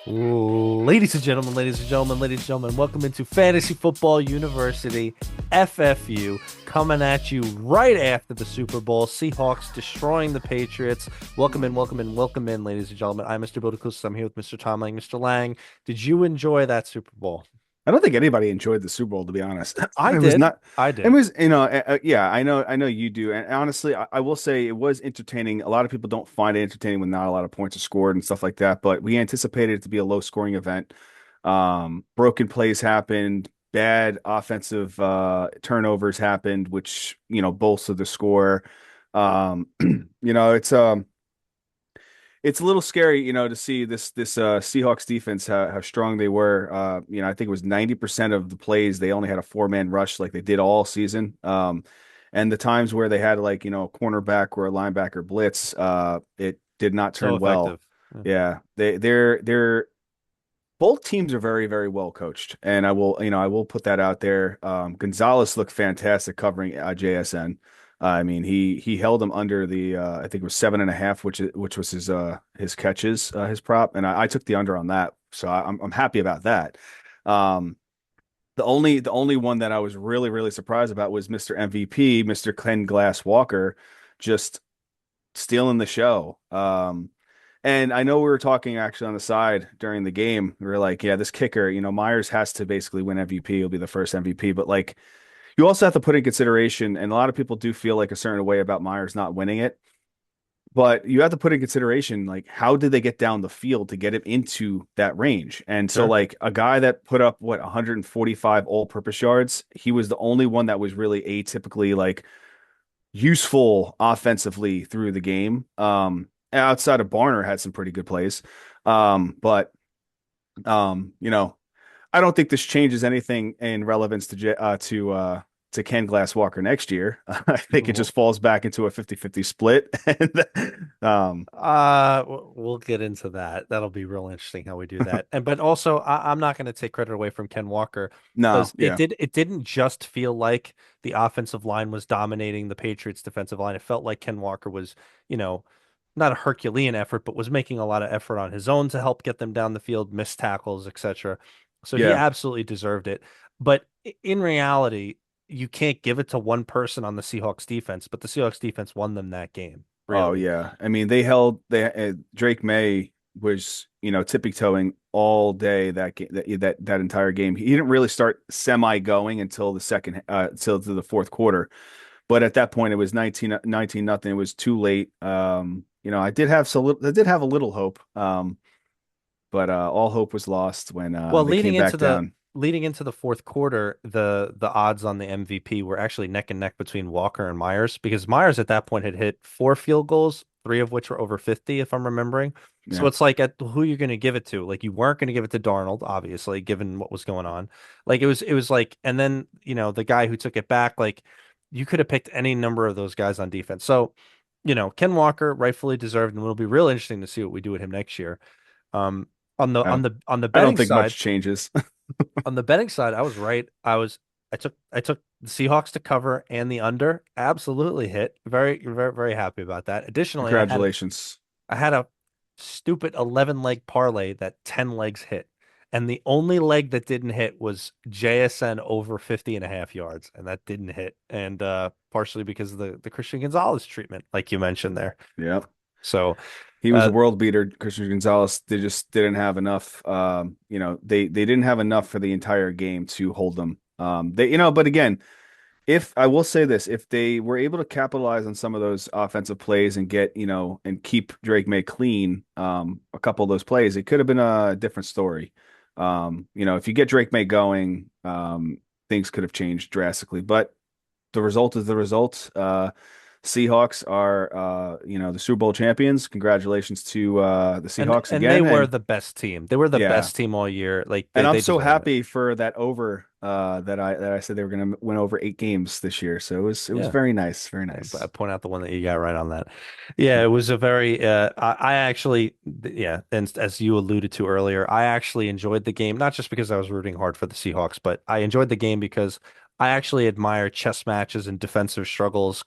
Ladies and gentlemen, welcome into Fantasy Football University, FFU, coming at you right after the Super Bowl. Seahawks destroying the Patriots. Welcome in, ladies and gentlemen. I'm Mr. Bildikus. I'm here with Mr. Tom Lang. Mr. Lang, did you enjoy that Super Bowl? I don't think anybody enjoyed the Super Bowl, to be honest. I It was did. not, I it did. was, yeah, I know you do. And honestly, I will say it was entertaining. A lot of people don't find it entertaining when not a lot of points are scored and stuff like that, but we anticipated it to be a low scoring event. Broken plays happened, bad offensive, turnovers happened, which, bolstered the score. It's a little scary, to see this Seahawks defense how strong they were. I think it was 90% of the plays they only had a four-man rush like they did all season. And the times where they had like, a cornerback or a linebacker blitz, it did not So turn well. effective. Yeah. Yeah, they're both teams are very, very well coached, and I will put that out there. Gonzalez looked fantastic covering JSN. I mean, he held him under the I think it was 7.5, which was his catches, his prop, and I took the under on that, so I'm happy about that. Um, the only one that I was really, really surprised about was Mr. MVP, Mr. Ken Glass Walker, just stealing the show. And I know we were talking actually on the side during the game. We were like, yeah, this kicker, Myers has to basically win MVP. He'll be the first MVP. But like, you also have to put in consideration, and a lot of people do feel like a certain way about Myers not winning it. But you have to put in consideration, like, how did they get down the field to get him into that range? And so, Sure. like, a guy that put up, 145 all-purpose yards, he was the only one that was really atypically, like, useful offensively through the game. Outside of Barner had some pretty good plays. But I don't think this changes anything in relevance to Ken Glass Walker next year. I think it just falls back into a 50-50 split. We'll get into that. That'll be real interesting how we do that. And but also, I'm not going to take credit away from Ken Walker No, because it yeah, did. It didn't just feel like the offensive line was dominating the Patriots' defensive line. It felt like Ken Walker was, you know, not a Herculean effort, but was making a lot of effort on his own to help get them down the field, missed tackles, etc. So he yeah. absolutely deserved it. But in reality, you can't give it to one person on the Seahawks defense. But the Seahawks defense won them that game, Oh really. yeah. I mean, they Drake May was, tippy toeing all day that game, that entire game. He didn't really start semi going until till to the fourth quarter. But at that point it was 19 nothing. It was too late. I did have a little hope. But all hope was lost when Well, they came back down. leading into the fourth quarter, the odds on the MVP were actually neck and neck between Walker and Myers because Myers at that point had hit four field goals, three of which were over 50, if I'm remembering. So Yeah. it's like at who you're going to give it to. Like you weren't going to give it to Darnold, obviously, given what was going on. Like it was like, and then the guy who took it back, like you could have picked any number of those guys on defense. So, Ken Walker rightfully deserved, and it'll be real interesting to see what we do with him next year. Um, on the I on don't the on the I don't betting think much side, changes. I was right. I took the Seahawks to cover and the under. Absolutely hit. Very, very, very happy about that. Additionally, Congratulations. I had a stupid 11 leg parlay that 10 legs hit. And the only leg that didn't hit was JSN over 50.5 yards. And that didn't hit. And partially because of the Christian Gonzalez treatment, like you mentioned there. Yeah. So He was a uh world beater. Christian Gonzalez, they just didn't have enough. They didn't have enough for the entire game to hold them. But again, if I will say this, if they were able to capitalize on some of those offensive plays and and keep Drake May clean, a couple of those plays, it could have been a different story. If you get Drake May going, things could have changed drastically. But the result is the result. Seahawks are, the Super Bowl champions. Congratulations to the Seahawks and they again. were And the best team. They were the yeah, best team all year. Like and I'm they so deserved it. happy for that over that I said they were going to win over 8 games this year. So it was Yeah. very nice, very I nice. point out the one that you got right on that. Yeah, it was a very I actually yeah, and as you alluded to earlier, I actually enjoyed the game, not just because I was rooting hard for the Seahawks, but I enjoyed the game because I actually admire chess matches and defensive struggles,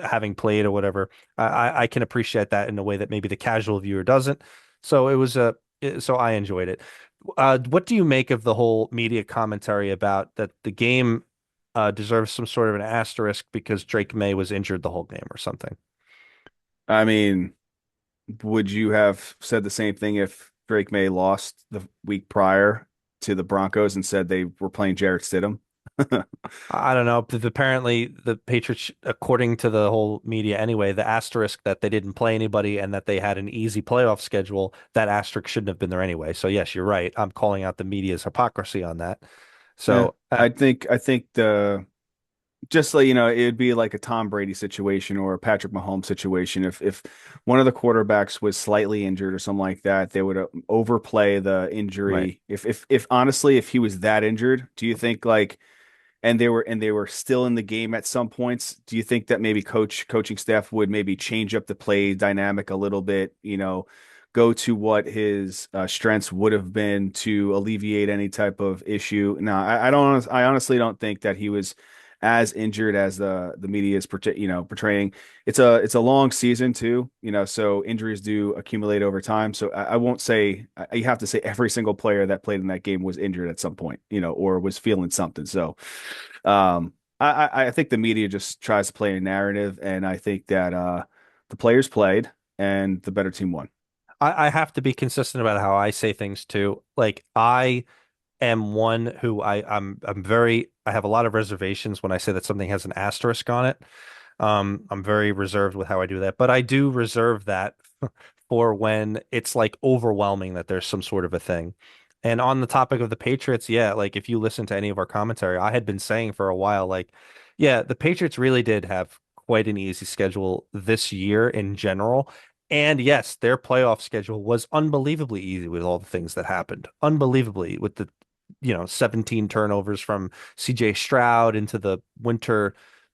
having played or whatever. I can appreciate that in a way that maybe the casual viewer doesn't. So So I enjoyed it. What do you make of the whole media commentary about that the game deserves some sort of an asterisk because Drake May was injured the whole game or something? I mean, would you have said the same thing if Drake May lost the week prior to the Broncos and said they were playing Jarrett Stidham? I don't know. But apparently, the Patriots, according to the whole media anyway, the asterisk that they didn't play anybody and that they had an easy playoff schedule, that asterisk shouldn't have been there anyway. So yes, you're right. I'm calling out the media's hypocrisy on that. Yeah, So I think the just like it'd be like a Tom Brady situation or a Patrick Mahomes situation. If one of the quarterbacks was slightly injured or something like that, they would overplay the right. injury. If honestly, if he was that injured, do you think like and they were still in the game at some points, do you think that maybe coaching staff would maybe change up the play dynamic a little bit, go to what his strengths would have been to alleviate any type of issue? No, I honestly don't think that he was as injured as the media is portraying. It's a long season too, so injuries do accumulate over time. So I won't say you have to say every single player that played in that game was injured at some point, or was feeling something. So I think the media just tries to play a narrative, and I think that the players played and the better team won. I have to be consistent about how I say things too. Like I am one who I'm very I have a lot of reservations when I say that something has an asterisk on it. I'm very reserved with how I do that, but I do reserve that for when it's like overwhelming that there's some sort of a thing. And on the topic of the Patriots, yeah, like if you listen to any of our commentary, I had been saying for a while, like, yeah, the Patriots really did have quite an easy schedule this year in general. And yes, their playoff schedule was unbelievably easy with all the things that happened. Unbelievably with the 17 turnovers from CJ Stroud into the winter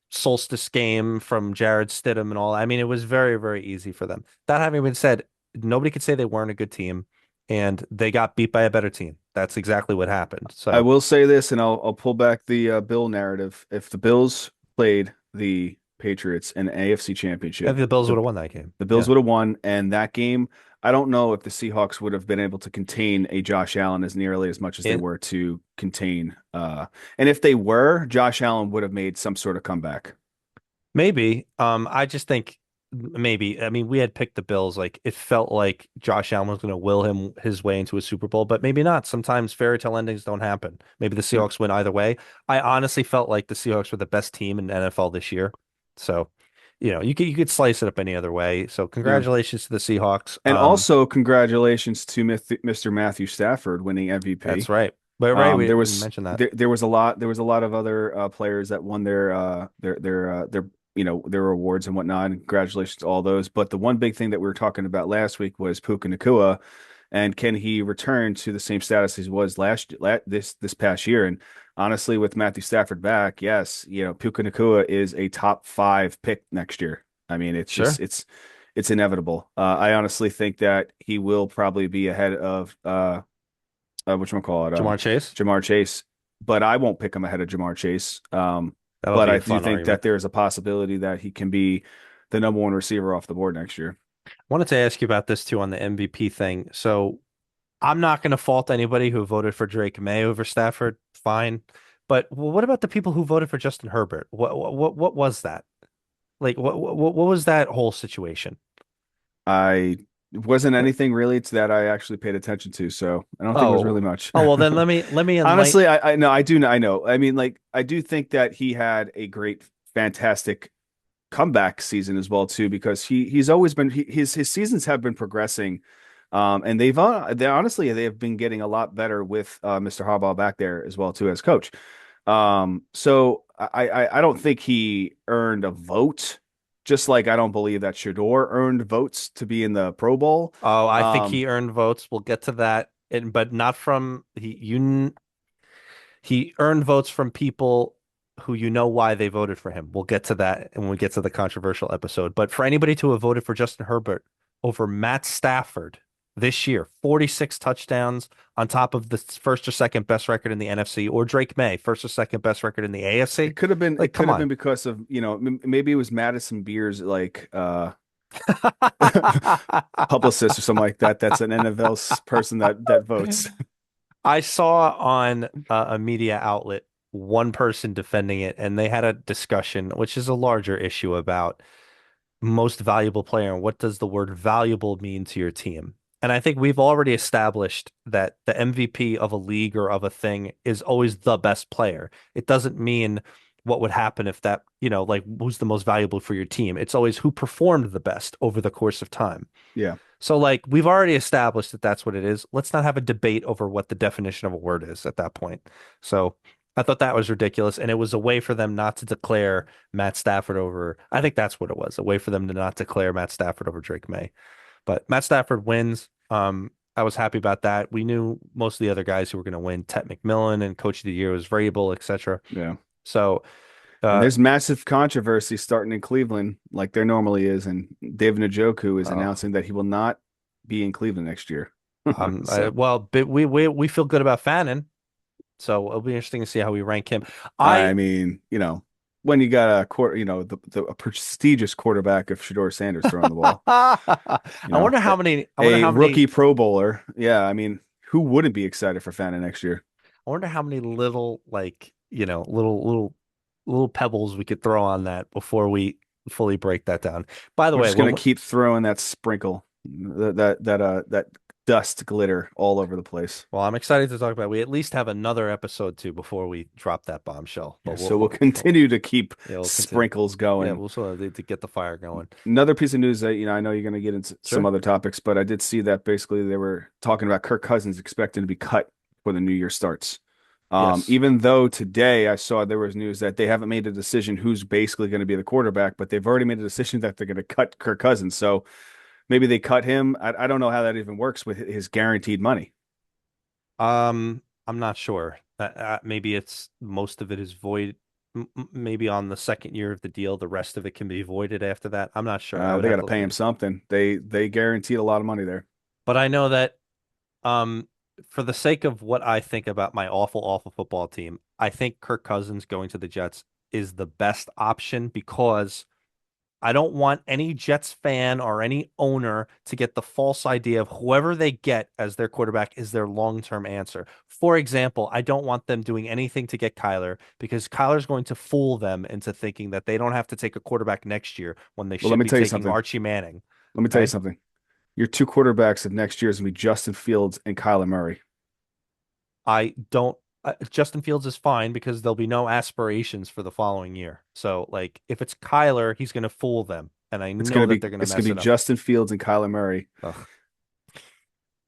solstice game from Jared Stidham and all. I mean, it was very, very easy for them. That having been said, nobody could say they weren't a good team, and they got beat by a better team. That's exactly what happened. I So will say this, and I'll pull back the Bill narrative. If the Bills played the Patriots in an AFC I Championship, think the Bills the would have won that game. the Bills Yeah. would have won, and that game, I don't know if the Seahawks would have been able to contain a Josh Allen as nearly as much as they And were to contain. And if they were, Josh Allen would have made some sort of comeback. maybe. I just think maybe. I mean, we had picked the Bills. Like it felt like Josh Allen was going to will him his way into a Super Bowl, but maybe not. Sometimes fairy tale endings don't happen. Maybe the Yeah, Seahawks win either way. I honestly felt like the Seahawks were the best team in NFL this year. So, you could slice it up any other way. So, yeah. congratulations to the Seahawks. And also, congratulations to Mr. Matthew Stafford winning That's MVP. right. But Ray, we There didn't was mention that. there was a lot of other players that won their awards and whatnot. And congratulations to all those. But the one big thing that we were talking about last week was Puka Nacua, and can he return to the same status as he was this past year? And honestly, with Matthew Stafford back, yes, Puka Nacua is a top 5 pick next year. I mean, it's just Sure. it's inevitable. I honestly think that he will probably be ahead of whatchamacallit, Jamar Chase. Jamar Chase, but I won't pick him ahead of Jamar Chase. That'll But be I a do fun think that argument. there's a possibility that he can be the number one receiver off the board next year. Wanted to ask you about this too on the MVP thing. So, I'm not going to fault anybody who voted for Drake May over Stafford. Fine. But what about the people who voted for Justin Herbert? What was that? Like what was that whole situation? I it wasn't anything really to that I actually paid attention to, so I don't think it was really Oh. much. Oh well then let me enlighten. Honestly, I know I know. I mean, like I do think that he had a great, fantastic comeback season as well too, because he's always been his seasons have been progressing, and they honestly they have been getting a lot better with Mr. Harbaugh back there as well too as coach. So I don't think he earned a vote, just like I don't believe that Shador earned votes to be in the Pro Bowl. Oh, I think Um, he earned votes. We'll get to that. But not from he earned votes from people who why they voted for him. We'll get to that when we get to the controversial episode. But for anybody to have voted for Justin Herbert over Matt Stafford this year, 46 touchdowns on top of the first or second best record in the NFC, or Drake May, first or second best record in the AFC. it could have been Like, come on. because of maybe it was Madison Beers publicist or something like that. That's an NFL person that votes. I saw on a media outlet one person defending it, and they had a discussion, which is a larger issue about most valuable player and what does the word valuable mean to your team. And I think we've already established that the MVP of a league or of a thing is always the best player. It doesn't mean what would happen if that, like who's the most valuable for your team. It's always who performed the best over the course of time. Yeah. So like we've already established that that's what it is. Let's not have a debate over what the definition of a word is at that point. So I thought that was ridiculous, and it was a way for them not to declare Matt Stafford over. I think that's what it was, a way for them to not declare Matt Stafford over Drake May. But Matt Stafford wins. I was happy about that. We knew most of the other guys who were going to win. Tet McMillan and Coach of the Year was Vrabel, etc. Yeah. So And uh, there's massive controversy starting in Cleveland, like there normally is. And David Njoku is uh, announcing that he will not be in Cleveland next year. So well, but we feel good about Fannin. So it'll be interesting to see how we rank him. I I mean, when you got a quarter, a prestigious quarterback of Shador Sanders throwing the ball, I you know, wonder how a, many I wonder a how many rookie Pro Bowler. Yeah, I mean, who wouldn't be excited for Fanta next year? I wonder how many little like, little pebbles we could throw on that before we fully break that down. By the We're way, just gonna keep throwing that sprinkle, that dust glitter all over the place. well, I'm excited to talk about we at least have another episode too before we drop that bombshell. Yeah, But so we'll continue to keep yeah, we'll continue. sprinkles Yeah, going. we'll sort of to get the fire going. Another piece of news that, I know you're going to get into some Sure. other topics, but I did see that basically they were talking about Kirk Cousins expecting to be cut when the new year starts. Yes. Even though today I saw there was news that they haven't made a decision who's basically going to be the quarterback, but they've already made a decision that they're going to cut Kirk Cousins. So maybe they cut him. I don't know how that even works with his guaranteed money. I'm not sure. Maybe it's most of it is void. Maybe on the second year of the deal, the rest of it can be voided after that. I'm not sure. I would They got have to to pay look him into. something. They guaranteed a lot of money there. But I know that Um, for the sake of what I think about my awful, awful football team, I think Kirk Cousins going to the Jets is the best option because I don't want any Jets fan or any owner to get the false idea of whoever they get as their quarterback is their long-term answer. For example, I don't want them doing anything to get Kyler because Kyler's going to fool them into thinking that they don't have to take a quarterback next year when they Well, let should me be tell you taking something. Archie Manning, Let me tell you right? something. Your two quarterbacks of next year is going to be Justin Fields and Kyler Murray. I don't. Justin Fields is fine because there'll be no aspirations for the following year. So, like, if it's Kyler, he's going to fool them, and I know that they're going to It's gonna mess be it up. Justin Fields and Kyler Murray. Ugh,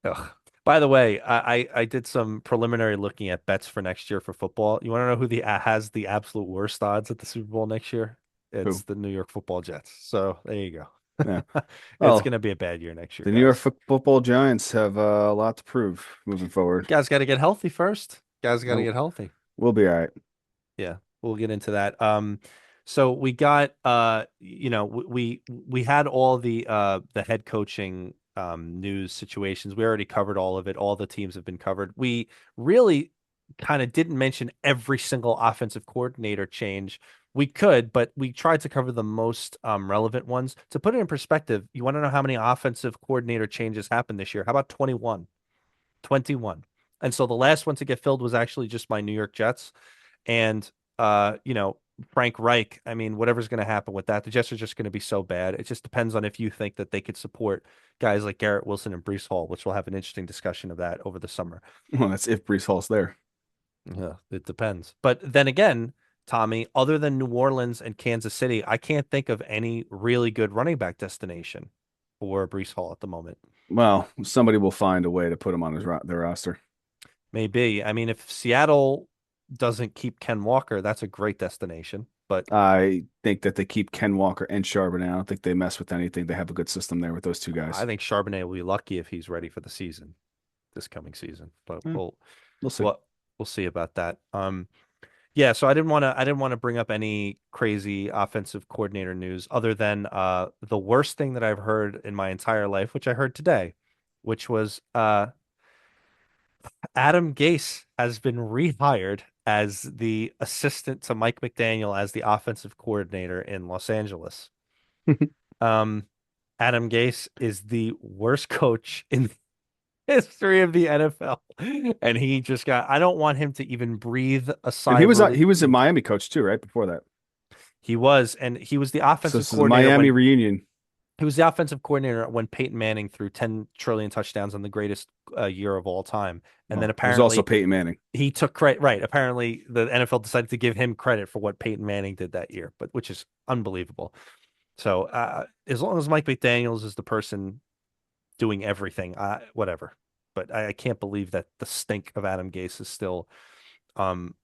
ugh. By the way, I did some preliminary looking at bets for next year for football. You want to know who the has the absolute worst odds at the Super Bowl next year? It's Who? the New York Football Jets. So there you Yeah. go. It's going Well, to be a bad year next year, the New York guys. Football Giants have a lot to prove moving You forward. guys got to get healthy first. Guys got to Uh, get healthy. We'll be all right. Yeah, we'll get into that. So we got we had all the head coaching news situations. We already covered all of it. All the teams have been covered. We really kind of didn't mention every single offensive coordinator change. We could, but we tried to cover the most relevant ones. To put it in perspective, you want to know how many offensive coordinator changes happened this year? How about 21? 21. And so the last one to get filled was actually just my New York Jets. And Frank Reich, I mean, whatever's going to happen with that, the Jets are just going to be so bad. It just depends on if you think that they could support guys like Garrett Wilson and Brees Hall, which we'll have an interesting discussion of that over the summer. Well, that's if Brees Hall's there. Yeah, it depends. But then again, Tommy, other than New Orleans and Kansas City, I can't think of any really good running back destination for Brees Hall at the moment. Well, somebody will find a way to put him on their roster. Maybe. I mean, if Seattle doesn't keep Ken Walker, that's a great destination. But I think that they keep Ken Walker and Charbonnet. I don't think they mess with anything. They have a good system there with those two I guys. think Charbonnet will be lucky if he's ready for the season, this coming season. But Yeah, we'll see. we'll we'll see about that. Yeah, so I didn't want to bring up any crazy offensive coordinator news other than the worst thing that I've heard in my entire life, which I heard today, which was Adam Gase has been rehired as the assistant to Mike McDaniel as the offensive coordinator in Los Angeles. Um, Adam Gase is the worst coach in the history of the NFL. And he just got, I don't want him to even breathe a And sigh of he relief. was a Miami coach too, right? Before that. He was, and he was the So offensive this is a coordinator Miami when reunion. he was the offensive coordinator when Peyton Manning threw 10 trillion touchdowns on the greatest year of all time. And then Well, it was also apparently Peyton Manning. he took credit, right? Apparently the NFL decided to give him credit for what Peyton Manning did that year, but which is unbelievable. So as long as Mike McDaniels is the person doing everything, whatever. But I can't believe that the stink of Adam Gase is still um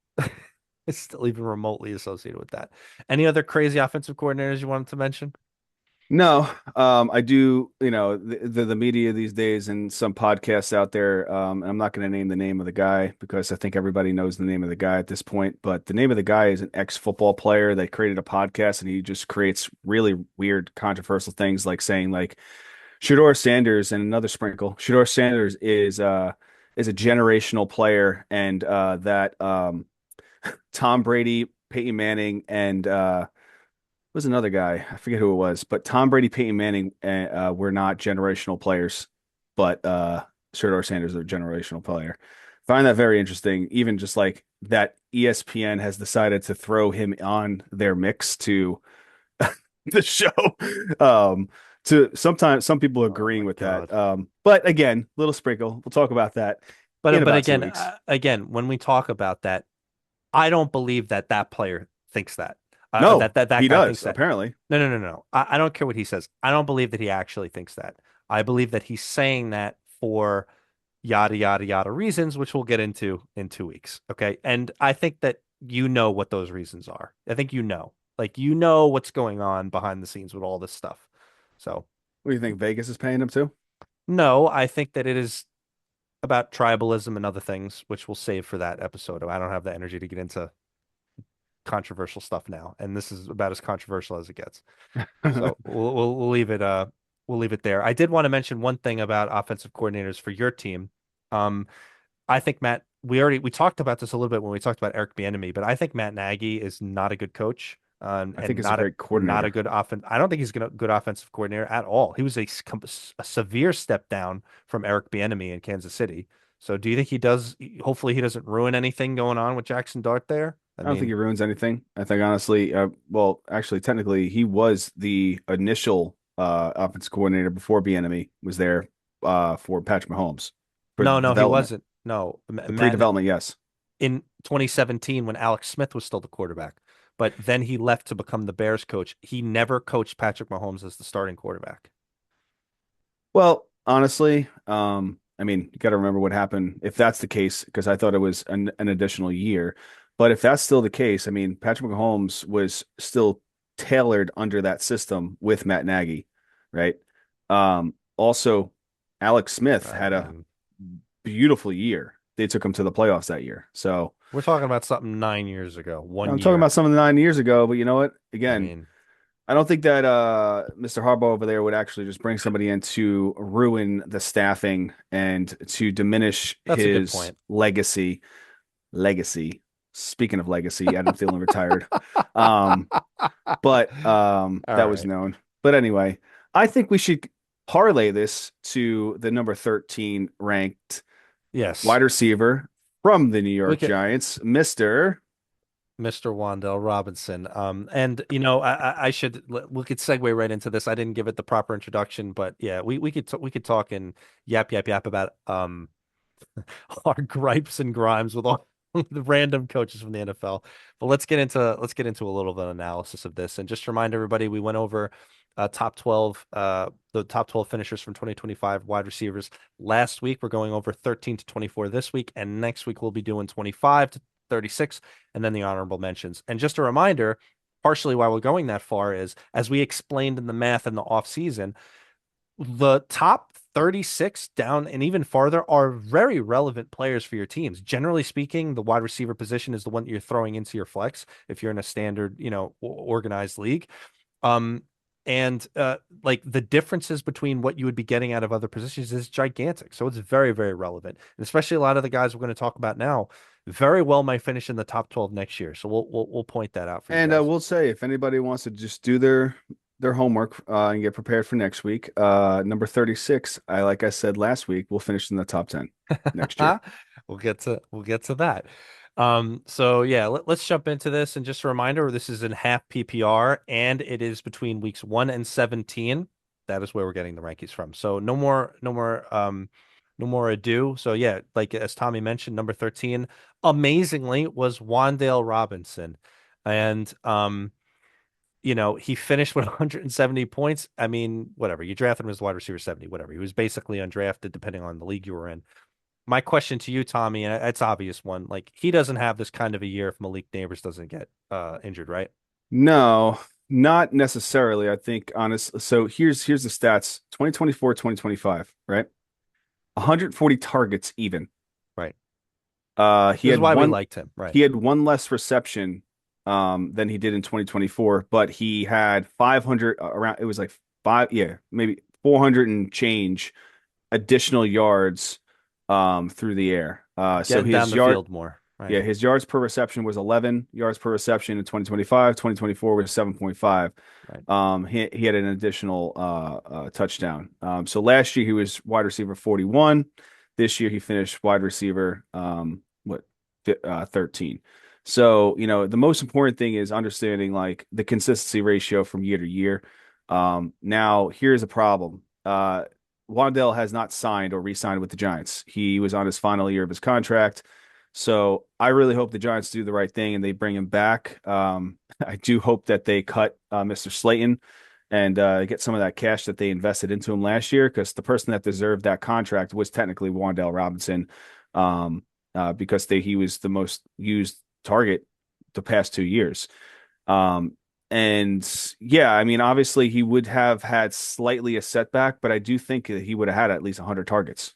is still even remotely associated with that. Any other crazy offensive coordinators you wanted to mention? No, I do, the media these days and some podcasts out there. And I'm not going to name the name of the guy because I think everybody knows the name of the guy at this point. But the name of the guy is an ex-football player that created a podcast, and he just creates really weird, controversial things like saying like Shador Sanders and another sprinkle. Shador Sanders is a generational player, and that Tom Brady, Peyton Manning, and was another guy. I forget who it was, but Tom Brady, Peyton Manning were not generational players, but Shedeur Sanders is a generational player. Find that very interesting. Even just like that, ESPN has decided to throw him on their mix to the show. Um, to sometimes some people Oh agreeing my with that. God. But again, little sprinkle. We'll talk about that in But about two again, weeks. when we talk about that, I don't believe that that player thinks that. No, That he guy thinks does that. apparently. No. I don't care what he says. I don't believe that he actually thinks that. I believe that he's saying that for yada yada yada reasons, which we'll get into in 2 weeks. Okay. And I think that you know what those reasons are. I think you know. Like you know what's going on behind the scenes with all this stuff. So What do you think? Vegas is paying him too? no, I think that it is about tribalism and other things, which we'll save for that episode. I don't have the energy to get into controversial stuff now, and this is about as controversial as it gets. So we'll leave it we'll leave it there. I did want to mention one thing about offensive coordinators for your team. Um, I think Matt, we talked about this a little bit when we talked about Eric Bieniemy, but I think Matt Nagy is not a good coach, I think and he's a great not a coordinator. good offense. I don't think he's good offensive coordinator at all. He was a severe step down from Eric Bieniemy in Kansas City. So do you think he does? Hopefully, he doesn't ruin anything going on with Jackson Dart there. I I don't think mean, he ruins anything. I think honestly, well, actually, technically, he was the initial offense coordinator before Bieniemy was there for Patrick Mahomes for the no, he development, wasn't. No, the Matt pre-development. Yes. in 2017 when Alex Smith was still the quarterback, but then he left to become the Bears coach. He never coached Patrick Mahomes as the starting quarterback. Well, honestly, I mean, you got to remember what happened if that's the case, because I thought it was an additional year. But if that's still the case, I mean, Patrick Mahomes was still tailored under that system with Matt Nagy, right? Also, Alex Smith I had a mean, beautiful year. They took him to the playoffs that year. So we're talking about something 9 years ago, one I'm talking year. about some of the 9 years ago, but you know what? I Again, mean, I don't think that Mr. Harbaugh over there would actually just bring somebody in to ruin the staffing and to diminish that's a good his point. legacy. Legacy. Speaking of legacy, Adam Thielen retired. Um, but All that was right. known. But anyway, I think we should parlay this to the number 13 ranked Yes. wide receiver from the New We York could Giants, Mr. Mr. Wandell Robinson. And I should we could segue right into this. I didn't give it the proper introduction, but yeah, we could talk and yap about our gripes and grimes with all the random coaches from the NFL. But let's get into a little bit of analysis of this. And just to remind everybody, we went over top 12 the top 12 finishers from 2025 wide receivers last week. We're going over 13 to 24 this week, and next week we'll be doing 25 to 36 and then the honorable mentions. And just a reminder, partially why we're going that far is as we explained in the math in the off season, the top 36 down and even farther are very relevant players for your teams. Generally speaking, the wide receiver position is the one that you're throwing into your flex if you're in a standard, organized league. Um, and like the differences between what you would be getting out of other positions is gigantic. So it's very, very relevant. And especially a lot of the guys we're going to talk about now very well might finish in the top 12 next year. So we'll point that out for you And I guys. will say, if anybody wants to just do their their homework and get prepared for next week. Number 36, like I said last week, we'll finish in the top 10 next year. We'll get to that. So yeah, let's jump into this. And just a reminder, this is in half PPR, and it is between weeks 1 and 17. That is where we're getting the rankings from. So no more ado. So yeah, like as Tommy mentioned, number 13, amazingly, was Wandale Robinson. And he finished with 170 points. I mean, whatever. You drafted him as wide receiver 70, whatever. He was basically undrafted depending on the league you were in. My question to you, Tommy, and it's obvious one, like he doesn't have this kind of a year if Malik Neighbors doesn't get injured, right? No, not necessarily. I think honest. So here's the stats. 2024, 2025, right? 140 targets even. Right. He This is had why we one liked him, right? he had one less reception than he did in 2024, but he had 500 around it was like five, yeah, maybe 400 and change additional yards through the air. So Getting down his the yard field more, right? yeah, his yards per reception was 11 yards per reception in 2025. 2024 was 7.5. Right. He had an additional touchdown. So last year he was wide receiver 41. This year he finished wide receiver 13. So, the most important thing is understanding like the consistency ratio from year to year. Now here's a problem. Wandale has not signed or re-signed with the Giants. He was on his final year of his contract. So I really hope the Giants do the right thing and they bring him back. I do hope that they cut Mr. Slayton and get some of that cash that they invested into him last year, because the person that deserved that contract was technically Wandale Robinson, because he was the most used target the past 2 years. And yeah, I mean, obviously he would have had slightly a setback, but I do think that he would have had at least 100 targets.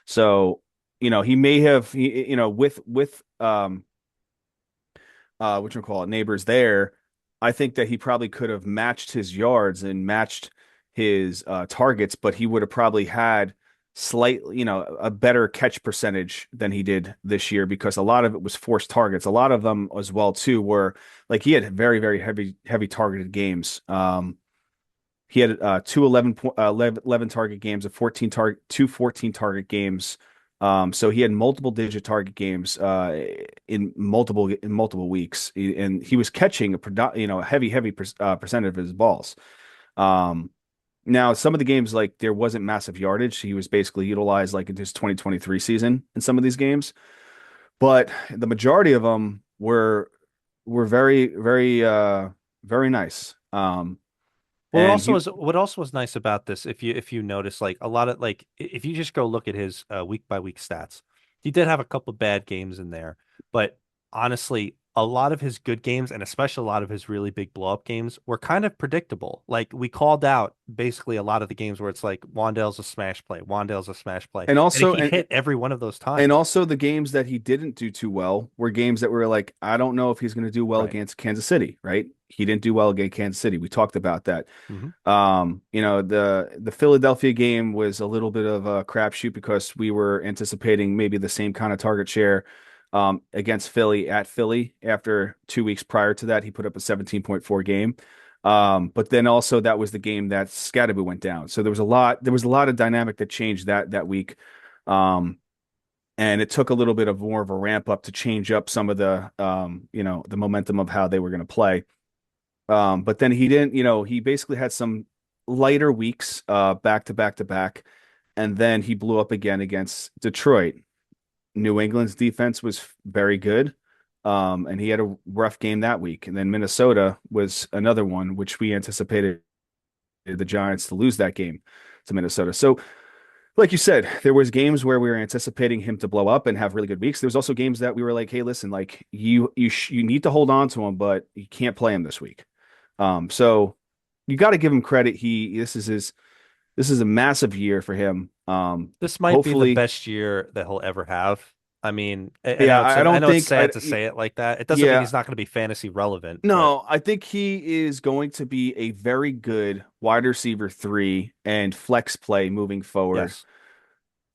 So, he may have, with what you call it, neighbors there, I think that he probably could have matched his yards and matched his targets, but he would have probably had slightly, a better catch percentage than he did this year, because a lot of it was forced targets. A lot of them as well too were like he had very, very heavy targeted games. He had two 11 target games, a 14 target, two 14 target games. So he had multiple digit target games in multiple weeks, and he was catching a heavy percentage of his balls. Um, Now some of the games, like there wasn't massive yardage. He was basically utilized like in his 2023 season in some of these games, but the majority of them were very very nice. Well, And he what also was nice about this, if you notice, like a lot of like if you just go look at his week by week stats, he did have a couple bad games in there, but honestly, a lot of his good games and especially a lot of his really big blow up games were kind of predictable. Like we called out basically a lot of the games where it's like Wandale's a smash play, Wandale's a smash play, and and also he hit every one of those And times. also the games that he didn't do too well were games that were like, I don't know if he's going to do well Right. against Kansas City, right? He didn't do well against Kansas City. We talked about that. Hmm. The Philadelphia game was a little bit of a crapshoot because we were anticipating maybe the same kind of target share against Philly at Philly. After 2 weeks prior to that, he put up a 17.4 game. But then also that was the game that Scatterby went down. So there was a lot of dynamic that changed that week. Um, and it took a little bit of more of a ramp up to change up some of the momentum of how they were going to play. But then he didn't, he basically had some lighter weeks, back to back to back, and then he blew up again against Detroit. New England's defense was very good, and he had a rough game that week. And then Minnesota was another one, which we anticipated the Giants to lose that game to Minnesota. So like you said, there was games where we were anticipating him to blow up and have really good weeks. There was also games that we were like, "Hey, listen, like you need to hold on to him, but you can't play him this week." So you got to give him credit. This is a massive year for him. This might be the Hopefully, best year that he'll ever have. I mean, yeah. I I don't know it's think sad to say it like that. It doesn't mean yeah. he's not going to be fantasy relevant, but No, I think he is going to be a very good wide receiver 3 and flex play moving forward, yes.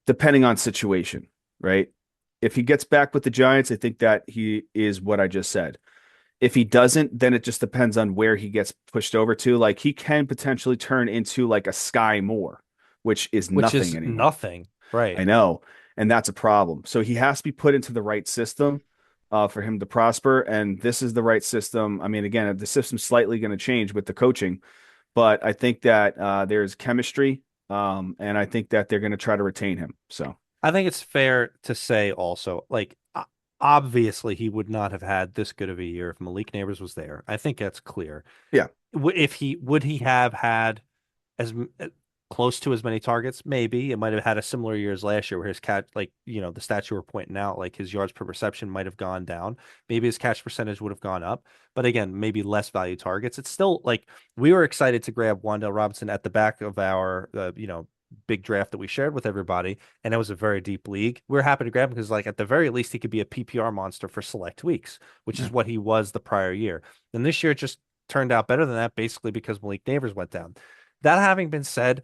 depending on situation, right? If he gets back with the Giants, I think that he is what I just said. If he doesn't, then it just depends on where he gets pushed over to. Like he can potentially turn into like a Sky Moore, which is which nothing is anymore. nothing. Right. I know, and that's a problem. So he has to be put into the right system for him to prosper, and this is the right system. I mean, again, the system's slightly going to change with the coaching, but I think that there's chemistry, and I think that they're going to try to retain him. So I think it's fair to say also, like, obviously he would not have had this good of a year if Malik Neighbors was there. I think that's clear. yeah, If he would he have had as close to as many targets? Maybe it might have had a similar year as last year, where his catch, like the stats you were pointing out, like his yards per reception might have gone down. Maybe his catch percentage would have gone up, but again, maybe less value targets. It's still like we were excited to grab Wan'Dale Robinson at the back of our big draft that we shared with everybody, and it was a very deep league. We are happy to grab him because, like, at the very least, he could be a PPR monster for select weeks, which yeah, is what he was the prior year. And this year, it just turned out better than that, basically because Malik Neighbors went down. That having been said,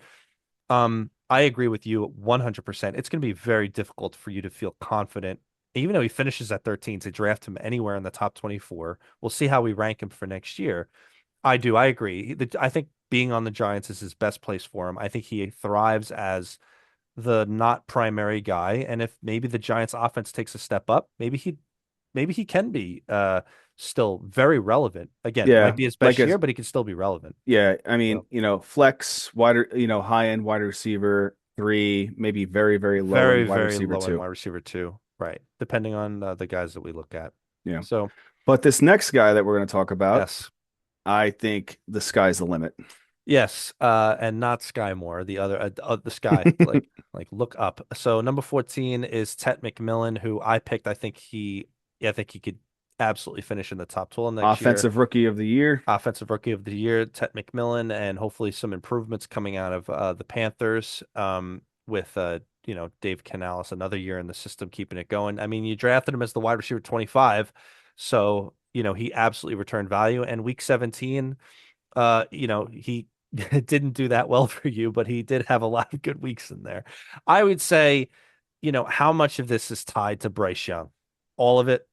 I agree with you 100%. It's going to be very difficult for you to feel confident, even though he finishes at 13, to draft him anywhere in the top 24. We'll see how we rank him for next year. I do. I agree. I think being on the Giants is his best place for him. I think he thrives as the not primary guy. And if maybe the Giants offense takes a step up, maybe he can be still very relevant. Again, it might yeah, be his like best year, but he can still be relevant. yeah. I mean, So flex high end wide receiver three, maybe very very low very, end wide very receiver low end two. wide receiver too. Right. Depending on the guys that we look at. Yeah, So but this next guy that we're going to talk about, yes. I think the sky's the limit. Yes, and not Sky Moore, the other the Sky, like look up. So number 14 is Tet McMillan, who I picked. I think he could absolutely finish in the top 12 next year. Offensive rookie of the year. Offensive Rookie of the Year, Tet McMillan, and hopefully some improvements coming out of the Panthers. With Dave Canales, another year in the system, keeping it going. I mean, you drafted him as the wide receiver 25, so he absolutely returned value. And week 17. He didn't do that well for you, but he did have a lot of good weeks in there. I would say, how much of this is tied to Bryce Young? All of it,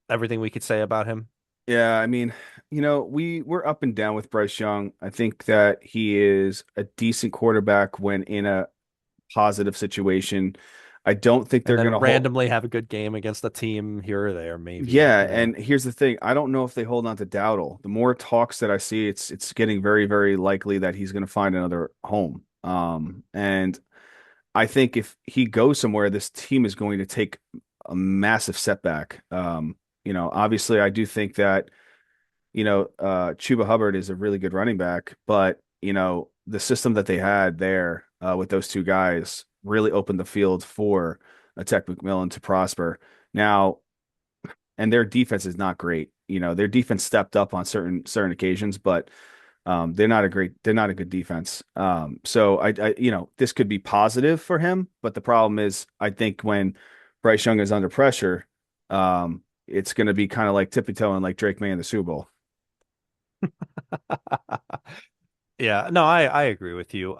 everything we could say about him. Yeah, I mean, we're up and down with Bryce Young. I think that he is a decent quarterback when in a positive situation. I don't think And they're then going to hold. randomly have a good game against a team here or there, maybe. Yeah, and here's the thing. I don't know if they hold on to Dowdle. The more talks that I see, it's getting very, very likely that he's going to find another home. And I think if he goes somewhere, this team is going to take a massive setback. Obviously, I do think that Chuba Hubbard is a really good running back, but the system that they had there with those two guys really opened the field for a Tech McMillan to prosper. Now, and their defense is not great. Their defense stepped up on certain occasions, but they're not a good defense. So this could be positive for him, but the problem is, I think when Bryce Young is under pressure, it's going to be kind of like tippy toeing like Drake May in the Super Bowl. Yeah, no, I agree with you.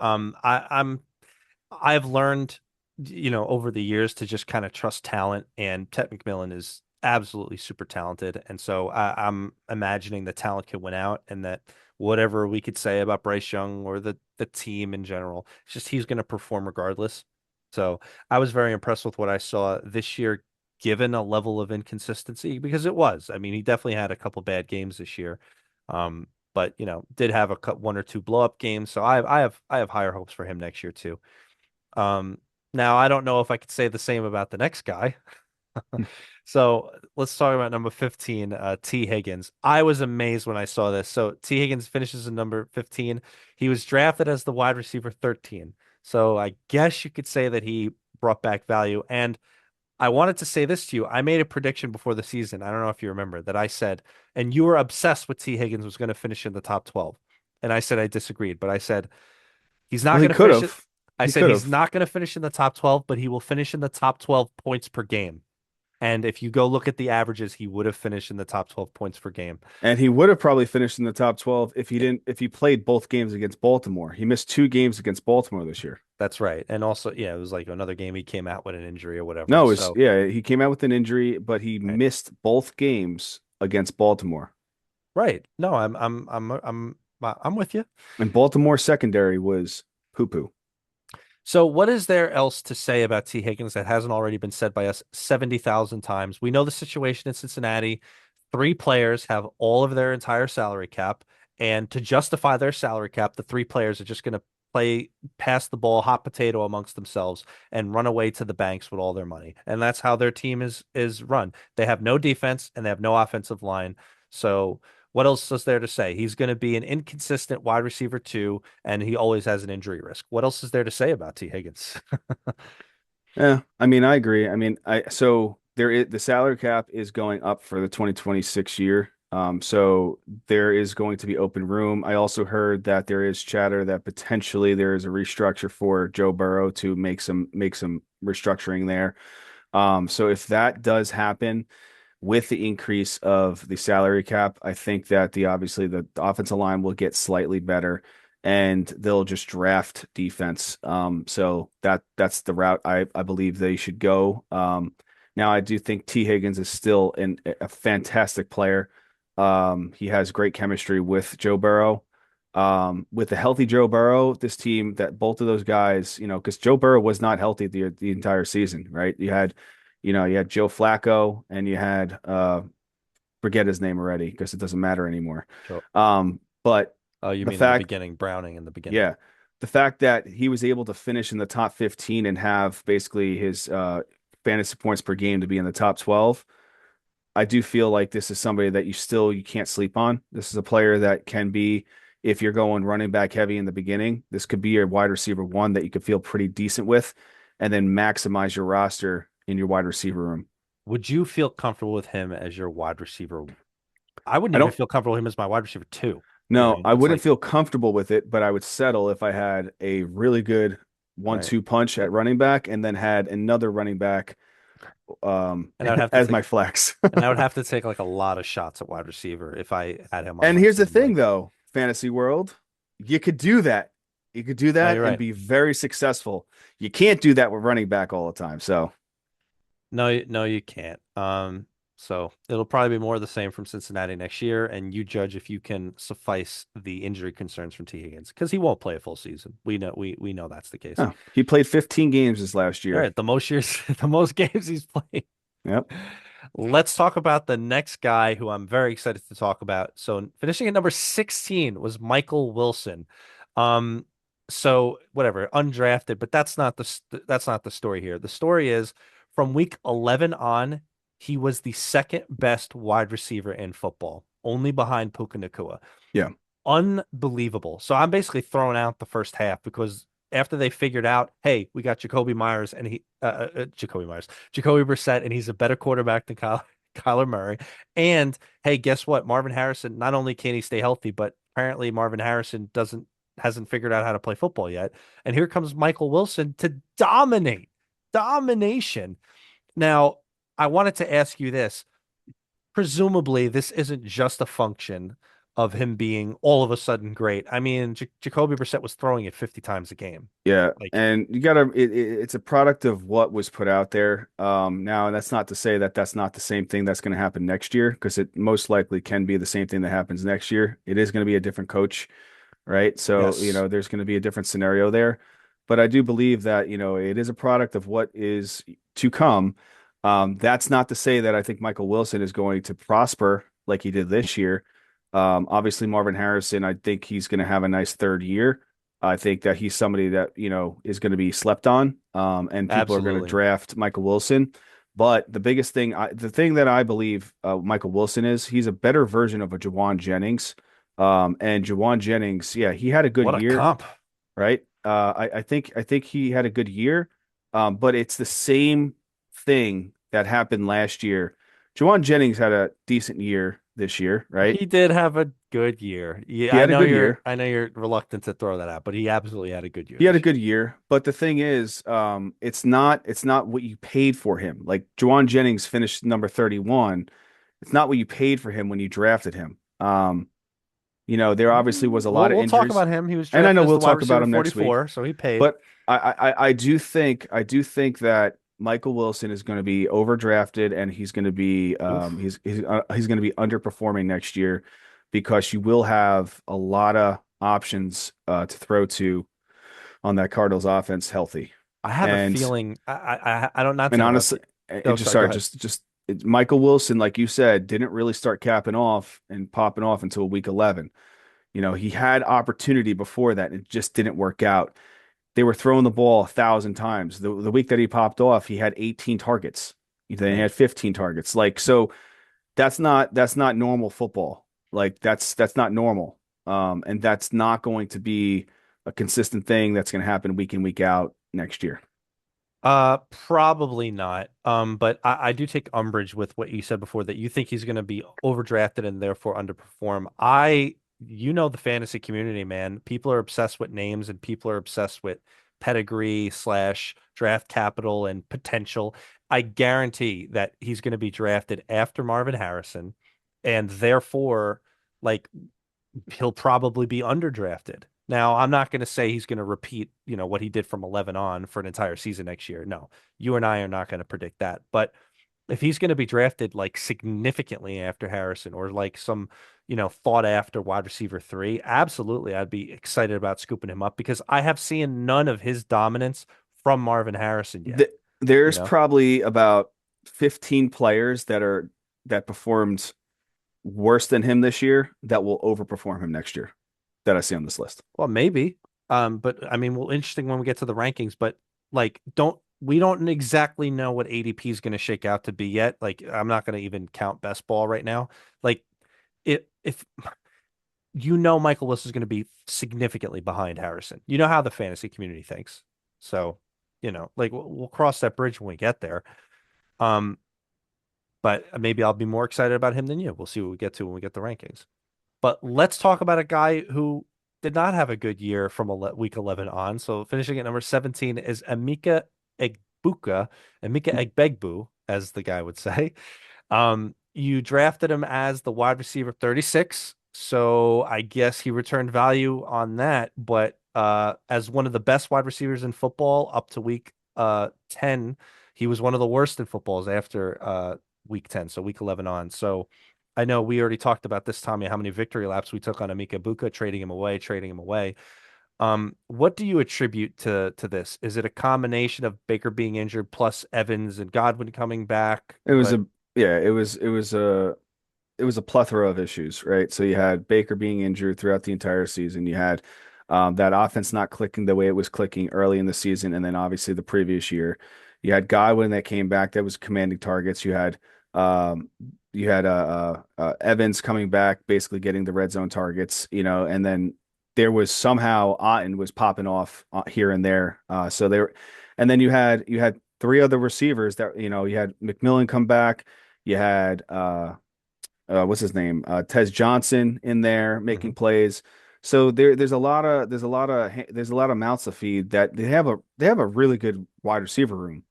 I've learned, over the years to just kind of trust talent, and Ted McMillan is absolutely super talented. And so I'm imagining the talent could win out, and that whatever we could say about Bryce Young or the team in general, it's just he's going to perform regardless. So I was very impressed with what I saw this year, given a level of inconsistency, because it was. I mean, he definitely had a couple bad games this year. But did have one or two blow up games. So I have higher hopes for him next year too. Um, Now I don't know if I could say the same about the next guy. So let's talk about number 15, T. Higgins. I was amazed when I saw this. So T. Higgins finishes in number 15. He was drafted as the wide receiver 13. So I guess you could say that he brought back value. And I wanted to say this to you. I made a prediction before the season. I don't know if you remember that I said, and you were obsessed with T. Higgins was going to finish in the top 12. And I said I disagreed, but I said he's not Well, he going to could finish it. have. I He said could he's have. not going to finish in the top 12, but he will finish in the top 12 points per game. And if you go look at the averages, he would have finished in the top 12 points per game. And he would have probably finished in the top 12 if he played both games against Baltimore. He missed two games against Baltimore this year. That's right. And also, yeah, it was like another game he came out with an injury or whatever. No, So, yeah, he came out with an injury, but he right, missed both games against Baltimore. Right. No, I'm with you. And Baltimore secondary was poo poo. So, what is there else to say about T. Higgins that hasn't already been said by us 70,000 times? We know the situation in Cincinnati. Three players have all of their entire salary cap. And to justify their salary cap, the three players are just going to play pass the ball hot potato amongst themselves and run away to the banks with all their money. And that's how their team is run. They have no defense and they have no offensive line. So what else is there to say? He's going to be an inconsistent wide receiver too, and he always has an injury risk. What else is there to say about T. Higgins? Yeah, I mean, I agree. I mean, I so there is the salary cap is going up for the 2026 year. So there is going to be open room. I also heard that there is chatter that potentially there is a restructure for Joe Burrow to make some restructuring there. So if that does happen with the increase of the salary cap, I think that the offensive line will get slightly better and they'll just draft defense. So that's the route I believe they should go. Now I do think T. Higgins is still a fantastic player. He has great chemistry with Joe Burrow. With a healthy Joe Burrow, this team that both of those guys, because Joe Burrow was not healthy the entire season, right? You had Joe Flacco and you had forget his name already because it doesn't matter anymore. Joe. But Oh, you the mean in the fact, beginning, Browning in the beginning. yeah, the fact that he was able to finish in the top 15 and have basically his fantasy points per game to be in the top 12, I do feel like this is somebody that you can't sleep on. This is a player that can be, if you're going running back heavy in the beginning, this could be your wide receiver one that you could feel pretty decent with, and then maximize your roster in your wide receiver room. Would you feel comfortable with him as your wide receiver? I wouldn't I even don't feel comfortable with him as my wide receiver two. No, I It's wouldn't like, feel comfortable with it, but I would settle if I had a really good right. 1-2 punch at running back and then had another running back And I would have to as take my flex. and I would have to take like a lot of shots at wide receiver if I had him on And my here's the team. thing Like, though, fantasy world, you could do that. You could do no, that you're and right. be very successful. You can't do that with running back all the time. So, No, no, you can't. So it'll probably be more of the same from Cincinnati next year, and you judge if you can suffice the injury concerns from T. Higgins because he won't play a full season. We know that's the case. oh, he played 15 games this last All year. right, the most years, the most games he's played. Yep. Let's talk about the next guy who I'm very excited to talk about. So finishing at number 16 was Michael Wilson. Um, so whatever, undrafted, but that's not the story here. The story is from week 11 on, he was the second best wide receiver in football, only behind Puka Nacua. Yeah. Unbelievable. So I'm basically throwing out the first half because after they figured out, hey, we got Jacoby Myers and Jacoby Brissett, and he's a better quarterback than Kyler Murray. And hey, guess what? Marvin Harrison, not only can he stay healthy, but apparently Marvin Harrison hasn't figured out how to play football yet. And here comes Michael Wilson to domination. Now, I wanted to ask you this. Presumably, this isn't just a function of him being all of a sudden great. I mean, Jacoby Brissett was throwing it 50 times a game. Yeah, Like, and it's a product of what was put out there. Now, and that's not to say that that's not the same thing that's going to happen next year, because it most likely can be the same thing that happens next year. It is going to be a different coach, right? So, yes. there's going to be a different scenario there. But I do believe that, it is a product of what is to come. That's not to say that I think Michael Wilson is going to prosper like he did this year. Obviously, Marvin Harrison, I think he's going to have a nice third year. I think that he's somebody that, is going to be slept on, and people are going to Absolutely. draft Michael Wilson. But the thing that I believe Michael Wilson is, he's a better version of a Jawan Jennings. And Jawan Jennings, yeah, he had a good What a year, comp. right? I think he had a good year, but it's the same thing that happened last year. Jawan Jennings had a decent year this year, right? He did have a good year. He Yeah, had a good year. I know you're reluctant to throw that out, but he absolutely had a good year He had a this year. good year, but the thing is, it's not what you paid for him. Like Jawan Jennings finished number 31. It's not what you paid for him when you drafted him. There obviously was a lot of We'll talk injuries, about him. He was and I drafted know as we'll the wide talk about receiver him next week. 44, so he paid. But I do think that Michael Wilson is going to be overdrafted, and he's going to be Oof. he's going to be underperforming next year because you will have a lot of options to throw to on that Cardinals offense healthy. I have a And feeling I don't, not to interrupt honestly, you. Oh, just sorry, go sorry, ahead. Michael Wilson, like you said, didn't really start capping off and popping off until week 11. He had opportunity before that, and it just didn't work out. They were throwing the ball 1,000 times. The week that he popped off, he had 18 targets. Then he Yeah. had 15 targets. Like, so that's not normal football. Like, that's not normal. And that's not going to be a consistent thing that's going to happen week in, week out next year. Probably not. But I do take umbrage with what you said before that you think he's going to be overdrafted and therefore underperform. You know, the fantasy community, man. People are obsessed with names and people are obsessed with pedigree slash draft capital and potential. I guarantee that he's going to be drafted after Marvin Harrison, and therefore, like, he'll probably be underdrafted. Now, I'm not going to say he's going to repeat, what he did from 11 on for an entire season next year. No, you and I are not going to predict that. But if he's going to be drafted like significantly after Harrison or like some, thought after wide receiver three, absolutely, I'd be excited about scooping him up because I have seen none of his dominance from Marvin Harrison yet, Th you there's know? probably about 15 players that performed worse than him this year that will overperform him next year that I see on this list. Well, maybe. But I mean, well, interesting when we get to the rankings, but like, we don't exactly know what ADP is going to shake out to be yet. Like, I'm not going to even count best ball right now. Like, if Michael Wilson is going to be significantly behind Harrison, you know how the fantasy community thinks. So, like we'll cross that bridge when we get there. Um, but maybe I'll be more excited about him than you. We'll see what we get to when we get the rankings. But let's talk about a guy who did not have a good year from week 11 on. So finishing at number 17 is Emeka Egbegbu, as the guy would say. You drafted him as the wide receiver 36. So I guess he returned value on that. But as one of the best wide receivers in football up to week 10, he was one of the worst in footballs after week 10. So week 11 on. So I know we already talked about this, Tommy, how many victory laps we took on Emeka Buka, trading him away, trading him away. What do you attribute to this? Is it a combination of Baker being injured plus Evans and Godwin coming back? It was But a yeah, it was a plethora of issues, right? So you had Baker being injured throughout the entire season. You had that offense not clicking the way it was clicking early in the season, and then obviously the previous year, you had Godwin that came back that was commanding targets. Um, you had Evans coming back, basically getting the red zone targets, and then there was somehow Otten was popping off here and there. And then you had three other receivers that you had McMillan come back. You had what's his name? Tez Johnson in there making mhm. plays. So there's a lot of mouths to feed that they have a really good wide receiver room.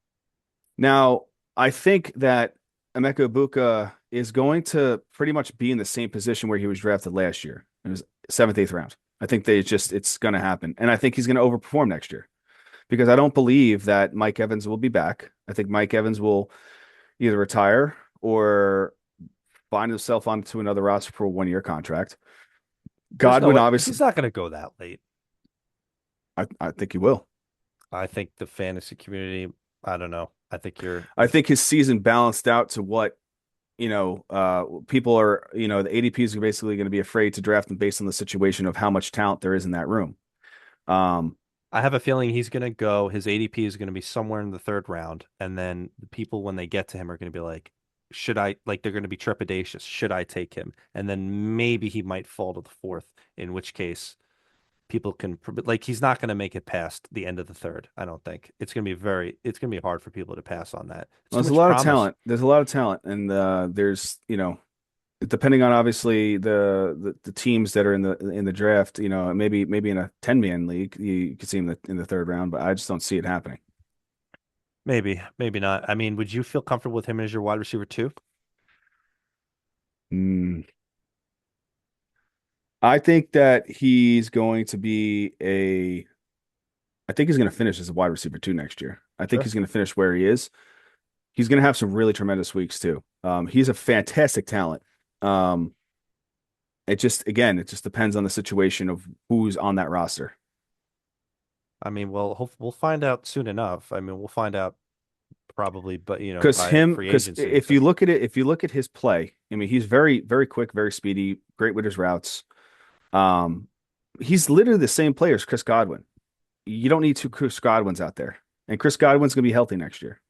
Now, I think that Emeka Buka is going to pretty much be in the same position where he was drafted last year. It was seventh, eighth round. I think it's going to happen. And I think he's going to overperform next year because I don't believe that Mike Evans will be back. I think Mike Evans will either retire or find himself onto another roster for a 1 year contract. There's no Godwin, way obviously, he's not going to go that late. I think he will. I think the fantasy community, I don't know. I think I think his season balanced out to what, people are, the ADPs are basically going to be afraid to draft him based on the situation of how much talent there is in that room. Um, I have a feeling he's going to go. His ADP is going to be somewhere in the third round. And then the people, when they get to him, are going to be like, should I, like, they're going to be trepidatious. Should I take him? And then maybe he might fall to the fourth, in which case people can, like, he's not going to make it past the end of the third. I don't think it's going to be hard for people to pass on that. It's well, too there's a much lot of promise. talent. There's a lot of talent, and there's, depending on obviously the teams that are in the draft, maybe in a 10-man league, you could see him in the third round, but I just don't see it happening. Maybe, maybe not. I mean, would you feel comfortable with him as your wide receiver too? Mm. I think that I think he's going to finish as a wide receiver too next year. I think Sure. he's going to finish where he is. He's going to have some really tremendous weeks too. He's a fantastic talent. Um, it just depends on the situation of who's on that roster. I mean, we'll find out soon enough. I mean, we'll find out probably, but by free Because agency. if So you look at it, if you look at his play, I mean, he's very, very quick, very speedy, great with his routes. Um, he's literally the same player as Chris Godwin. You don't need two Chris Godwins out there, and Chris Godwin's gonna be healthy next year.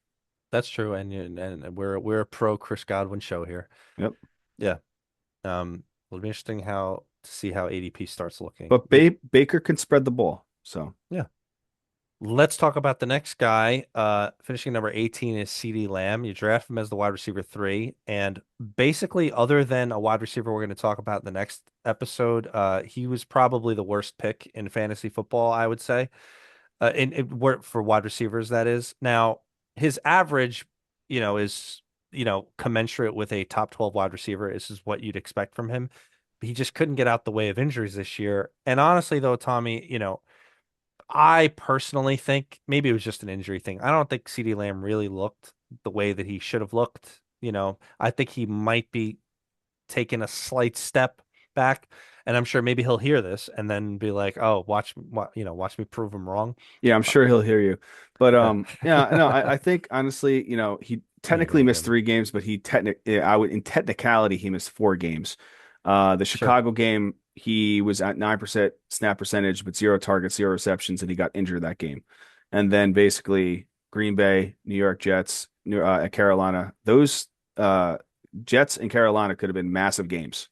that's true, and we're a pro Chris Godwin show here. Yep. Yeah. It'll be interesting how to see how ADP starts looking. But Baker can spread the ball, so Yeah. Let's talk about the next guy. Finishing number 18 is CeeDee Lamb. You draft him as the wide receiver 3. And basically, other than a wide receiver we're going to talk about in the next episode, he was probably the worst pick in fantasy football, I would say. For wide receivers, that is. Now, his average, is, commensurate with a top 12 wide receiver. This is what you'd expect from him. He just couldn't get out the way of injuries this year. And honestly, though, Tommy, I personally think maybe it was just an injury thing. I don't think CeeDee Lamb really looked the way that he should have looked. I think he might be taking a slight step back, and I'm sure maybe he'll hear this and then be like, "Oh, watch me prove him wrong." yeah, I'm Uh, sure he'll hear you. But yeah, yeah, no, I think honestly, he you're technically gonna hear missed me. 3 games, but I would in technicality he missed 4 games. The Sure. Chicago game, he was at 9% snap percentage, but 0 targets, 0 receptions, and he got injured that game. And then basically Green Bay, New York Jets, Carolina, those Jets and Carolina could have been massive games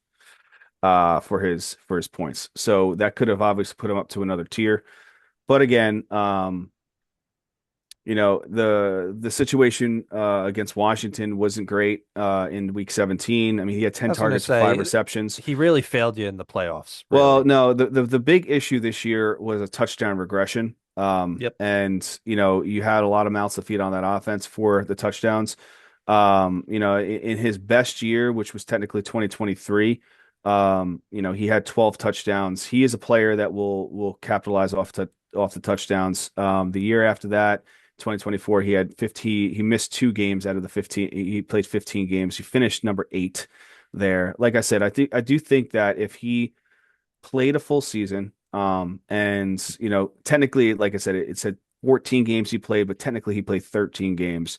for his points. So that could have obviously put him up to another tier. But again, the situation against Washington wasn't great in week 17. I mean, he had I 10 was gonna targets for 5 receptions. say he really failed you in the playoffs, Well, really. no, the big issue this year was a touchdown regression. Yep. And you had a lot of mouths to feed on that offense for the touchdowns. In his best year, which was technically 2023, he had 12 touchdowns. He is a player that will capitalize off the touchdowns. The year after that, 2024, he had 15. He missed 2 games out of the 15. He played 15 games. He finished number 8 there. Like I said, I do think that if he played a full season, and technically, like I said, it said 14 games he played, but technically he played 13 games.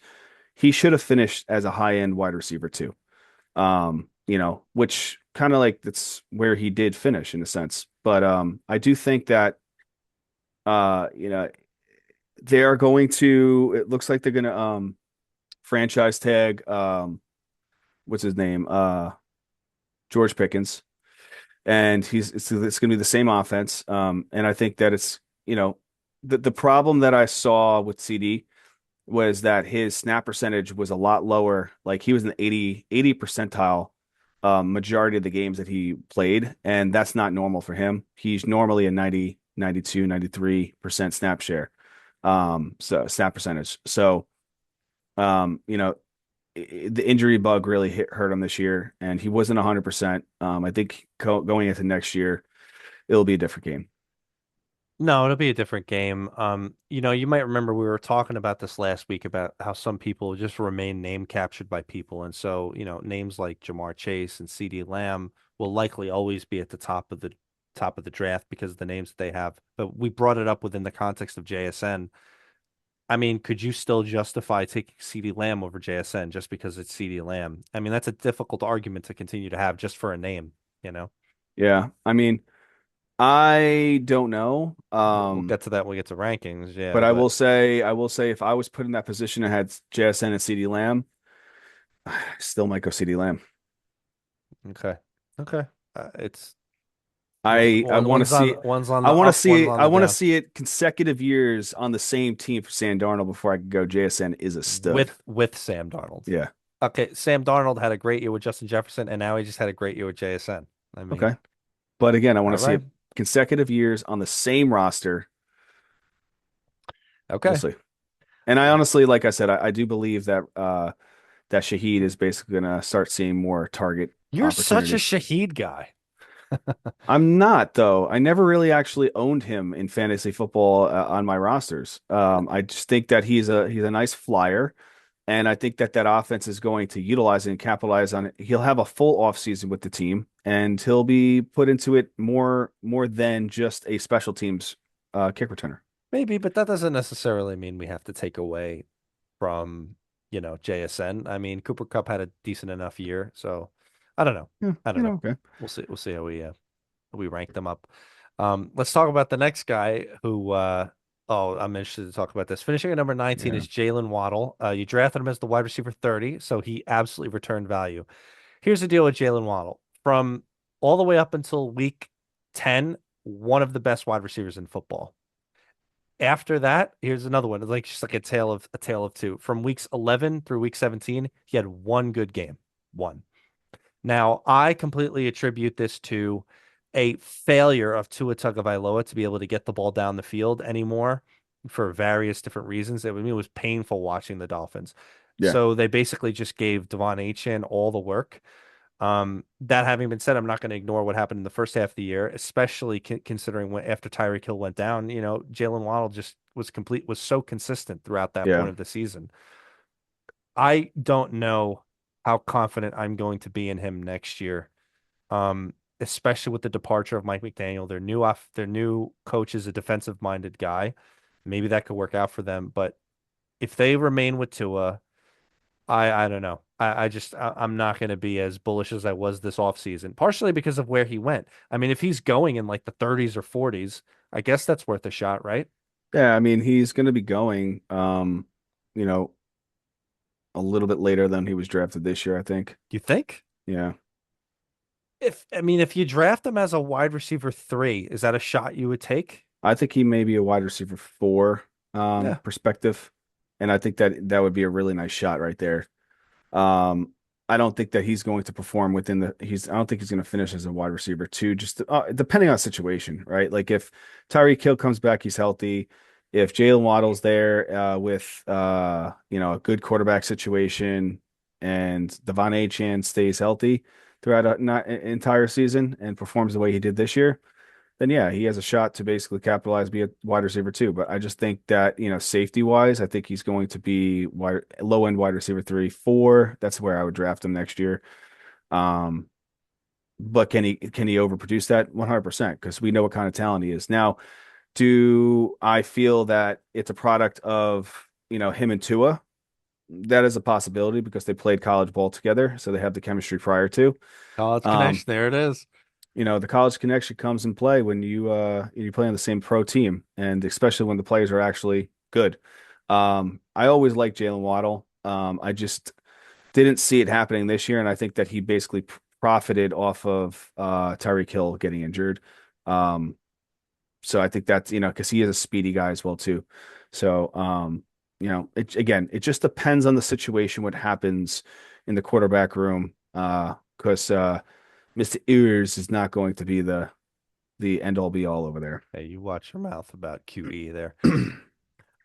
He should have finished as a high end wide receiver too. Which kind of like that's where he did finish in a sense. But I do think that uh, you know, they are going to. It looks like they're going to franchise tag what's his name? George Pickens, and it's going to be the same offense. And I think that it's the problem that I saw with CD was that his snap percentage was a lot lower. Like he was in the 80 percentile majority of the games that he played, and that's not normal for him. He's normally a 90, 92, 93% snap share. So snap percentage. So the injury bug really hurt him this year, and he wasn't 100%. I think going into next year, it'll be a different game. No, it'll be a different game. You might remember we were talking about this last week about how some people just remain name captured by people. And so, names like Jamar Chase and CeeDee Lamb will likely always be at the top of the draft because of the names that they have. But we brought it up within the context of JSN. I mean, could you still justify taking CeeDee Lamb over JSN just because it's CeeDee Lamb? I mean, that's a difficult argument to continue to have just for a name, you know? Yeah, I mean, I don't know. We'll get to that when we get to rankings, yeah, But but I will say, if I was put in that position and had JSN and CD Lamb, I still might go CD Lamb. okay. Okay. It's I want to see, one's on the up, one's on I the want to down. see it consecutive years on the same team for Sam Darnold before I could go. JSN is a stud. With Sam Darnold. Yeah. Okay, Sam Darnold had a great year with Justin Jefferson, and now he just had a great year with JSN. I mean, Okay. But again, I want all to see right. it consecutive years on the same roster. We'll Okay. see. And I honestly, like I said, I do believe that that Shaheed is basically going to start seeing more target You're such a opportunity. Shaheed guy. I'm not though. I never really actually owned him in fantasy football on my rosters. I just think that he's a nice flyer, and I think that that offense is going to utilize it and capitalize on it. He'll have a full offseason with the team, and he'll be put into it more than just a special teams kick returner. Maybe, but that doesn't necessarily mean we have to take away from, JSN. I mean, Cooper Cup had a decent enough year, so I don't know. Yeah, I don't know. okay. We'll see. We'll see how we rank them up. Let's talk about the next guy who I'm interested to talk about this. Finishing at number 19 Yeah, is Jalen Waddle. You drafted him as the wide receiver 30, so he absolutely returned value. Here's the deal with Jalen Waddle. From all the way up until week 10, one of the best wide receivers in football. After that, here's another one. It's like just like a tale of two. From weeks 11 through week 17, he had one good game. One. Now, I completely attribute this to a failure of Tua Tagovailoa to be able to get the ball down the field anymore for various different reasons. It was painful watching the Dolphins. yeah, So they basically just gave Devon Achane all the work. That having been said, I'm not going to ignore what happened in the first half of the year, especially considering when after Tyreek Hill went down, Jalen Waddle just was so consistent throughout that yeah. point of the season. I don't know how confident I'm going to be in him next year. Especially with the departure of Mike McDaniel, their new coach is a defensive minded guy. Maybe that could work out for them, but if they remain with Tua, I don't know. I'm not going to be as bullish as I was this offseason, partially because of where he went. I mean, if he's going in like the 30s or 40s, I guess that's worth a shot, right? Yeah, I mean, he's going to be going, you know, a little bit later than he was drafted this year, I think. You think? Yeah. If you draft him as a wide receiver 3, is that a shot you would take? I think he may be a wide receiver four Yeah. perspective. And I think that that would be a really nice shot right there. Um, I don't think that he's going to perform within I don't think he's going to finish as a wide receiver two, just depending on situation, right? Like if Tyreek Hill comes back, he's healthy. If Jalen Waddle's there with a good quarterback situation and Devon Achane stays healthy throughout an entire season and performs the way he did this year, then yeah, he has a shot to basically capitalize, be a wide receiver too. But I just think that, safety wise, I think he's going to be low end wide receiver 3, 4. That's where I would draft him next year. Um, but can he overproduce that? 100%, because we know what kind of talent he is. Now, do I feel that it's a product of, him and Tua? That is a possibility because they played college ball together, so they have the chemistry prior to. College Um, connection. There it is. the college connection comes in play when you play on the same pro team, and especially when the players are actually good. I always liked Jalen Waddle. I just didn't see it happening this year, and I think that he basically profited off of Tyreek Hill getting injured. Um, so I think that's because he is a speedy guy as well too. So it just depends on the situation, what happens in the quarterback room. Because Mr. Ears is not going to be the end all be all over there. Hey, you watch your mouth about QE there.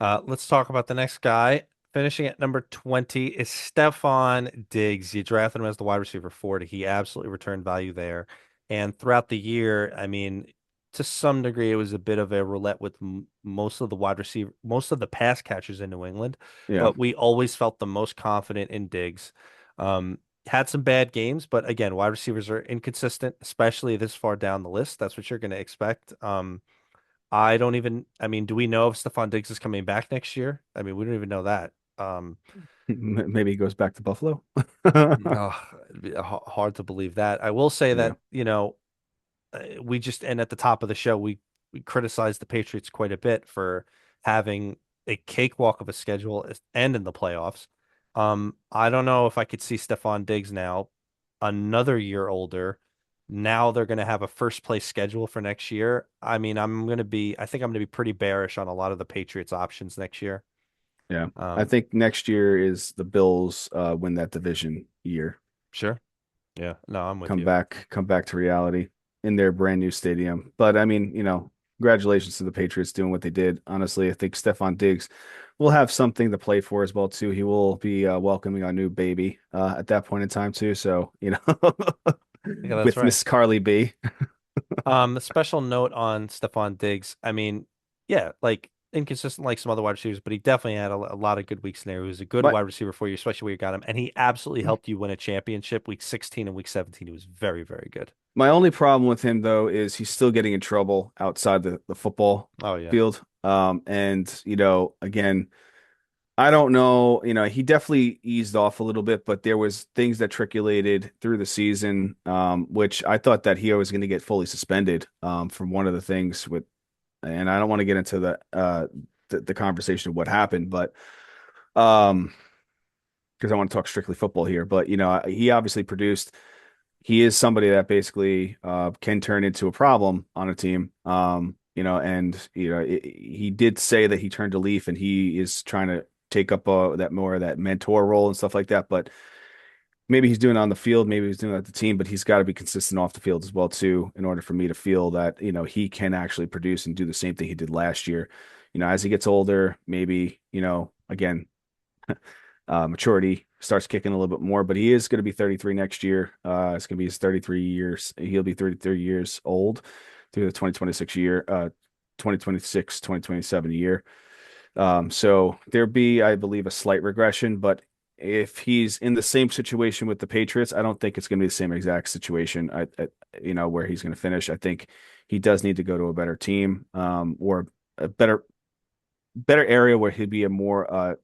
Let's talk about the next guy. Finishing at number 20 is Stefon Diggs. You drafted him as the wide receiver 40. He absolutely returned value there. And throughout the year, I mean, to some degree, it was a bit of a roulette with most of the pass catchers in New England, Yeah. but we always felt the most confident in Diggs. Had some bad games, but again, wide receivers are inconsistent, especially this far down the list. That's what you're going to expect. I mean, do we know if Stephon Diggs is coming back next year? I mean, we don't even know that. Maybe he goes back to Buffalo. It'd be hard to believe that. I will say Yeah. that, and at the top of the show, we criticized the Patriots quite a bit for having a cakewalk of a schedule and in the playoffs. I don't know if I could see Stephon Diggs now, another year older. Now they're going to have a first place schedule for next year. I mean, I think I'm going to be pretty bearish on a lot of the Patriots options next year. Yeah. I Um, think next year is the Bills win that division year. sure. Yeah. No, I'm with Come you. back, come back to reality in their brand new stadium. But I mean, congratulations to the Patriots doing what they did. Honestly, I think Stephon Diggs will have something to play for as well too. He will be welcoming a new baby at that point in time too. So, Yeah, that's with right. Miss Carly B. A special note on Stephon Diggs. I mean, yeah, like inconsistent like some other wide receivers, but he definitely had a lot of good weeks in there. He was a good My wide receiver for you, especially where you got him, and he absolutely helped you win a championship. Week 16 and week 17, he was very, very good. my only problem with him though is he's still getting in trouble outside the football Oh yeah. field. And again, I don't know, he definitely eased off a little bit, but there was things that trickulated through the season, which I thought that he was going to get fully suspended, from one of the things with, and I don't want to get into the conversation of what happened, but um, because I want to talk strictly football here, but he obviously produced. He is somebody that basically can turn into a problem on a team. And he did say that he turned a leaf and he is trying to take up that more of that mentor role and stuff like that. But maybe he's doing it on the field, maybe he's doing it at the team, but he's got to be consistent off the field as well too, in order for me to feel that he can actually produce and do the same thing he did last year. As he gets older, maybe again, maturity starts kicking a little bit more, but he is going to be 33 next year. It's going to be his 33 years. He'll be 33 years old through the 2026 year, 2026, 2027 year. So there be, I believe, a slight regression, but if he's in the same situation with the Patriots, I don't think it's going to be the same exact situation. Where he's going to finish. I think he does need to go to a better team, or a better area where he'd be a more,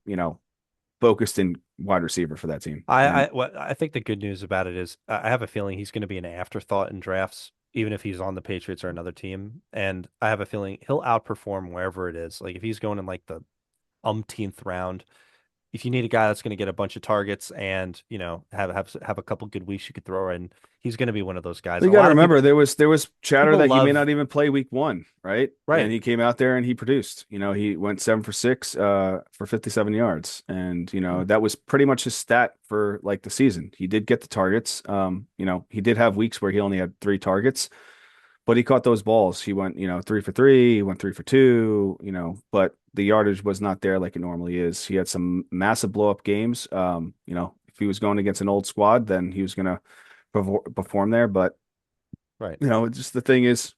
focused in wide receiver for that team. And I think the good news about it is I have a feeling he's going to be an afterthought in drafts, even if he's on the Patriots or another team. And I have a feeling he'll outperform wherever it is. Like if he's going in like the umpteenth round, if you need a guy that's going to get a bunch of targets and have a couple good weeks you could throw in, he's going to be one of those guys. you A got to lot of remember there was chatter people that he may love not even play week one, right? And right. he came out there and he produced. He went 7 for 6 for 57 yards. And that was pretty much his stat for like the season. He did get the targets. He did have weeks where he only had 3 targets, but he caught those balls. He went, 3 for 3, he went 3 for 2, but the yardage was not there like it normally is. He had some massive blow up games. If he was going against an old squad, then he was going to perform there. But, Right. just the thing is,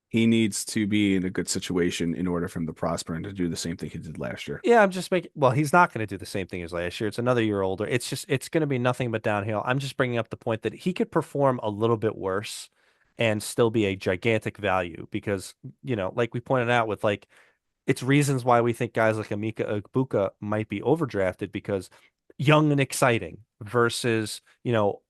he needs to be in a good situation in order for him to prosper and to do the same thing he did last year. Yeah, I'm just making, well, he's not going to do the same thing as last year. It's another year older. It's going to be nothing but downhill. I'm just bringing up the point that he could perform a little bit worse and still be a gigantic value because, like we pointed out with like, it's reasons why we think guys like Emeka Egbuka might be overdrafted because young and exciting versus,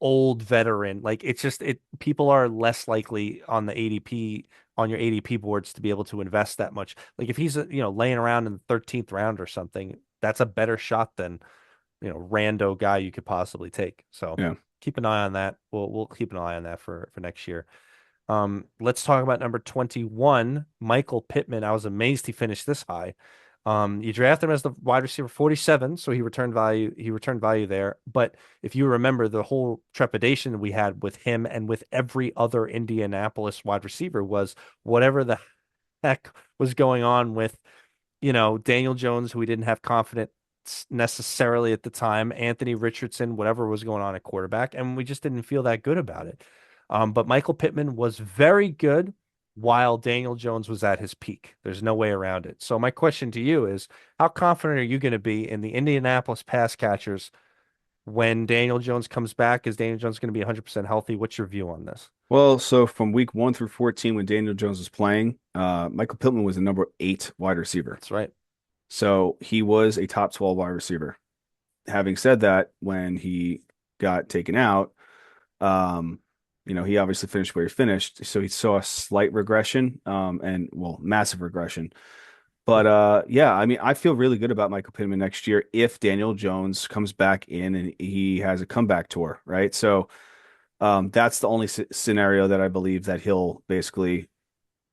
old veteran. Like it's just people are less likely on the ADP on your ADP boards to be able to invest that much. Like if he's laying around in the 13th round or something, that's a better shot than, rando guy you could possibly take. So Yeah. keep an eye on that. We'll keep an eye on that for next year. Let's talk about number 21, Michael Pittman. I was amazed he finished this high. You drafted him as the wide receiver 47, so he returned value. He returned value there. But if you remember, the whole trepidation we had with him and with every other Indianapolis wide receiver was whatever the heck was going on with, Daniel Jones, who we didn't have confidence necessarily at the time, Anthony Richardson, whatever was going on at quarterback, and we just didn't feel that good about it. But Michael Pittman was very good while Daniel Jones was at his peak. There's no way around it. So my question to you is, how confident are you going to be in the Indianapolis pass catchers when Daniel Jones comes back? Is Daniel Jones going to be 100% healthy? What's your view on this? Well, so from week 1 through 14, when Daniel Jones was playing, Michael Pittman was the number 8 wide receiver. That's right. So he was a top 12 wide receiver. Having said that, when he got taken out, um, he obviously finished where he finished. So he saw a slight regression, and well, massive regression. But yeah, I mean, I feel really good about Michael Pittman next year if Daniel Jones comes back in and he has a comeback tour, right? So that's the only scenario that I believe that he'll basically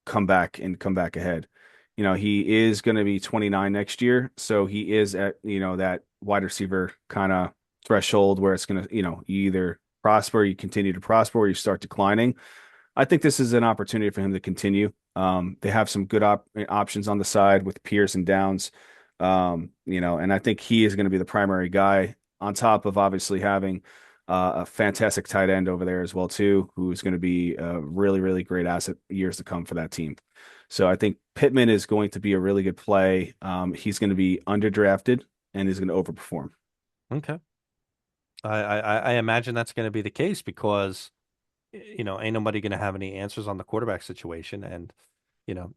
come back and come back ahead. He is going to be 29 next year, so he is at, that wide receiver kind of threshold where it's going to, you either prosper, you continue to prosper, or you start declining. I think this is an opportunity for him to continue. They have some good options on the side with Pierce and Downs, and I think he is going to be the primary guy on top of obviously having a fantastic tight end over there as well too, who's going to be a really, really great asset years to come for that team. So I think Pittman is going to be a really good play. He's going to be underdrafted and is going to overperform. Okay. I imagine that's going to be the case because, ain't nobody going to have any answers on the quarterback situation. And,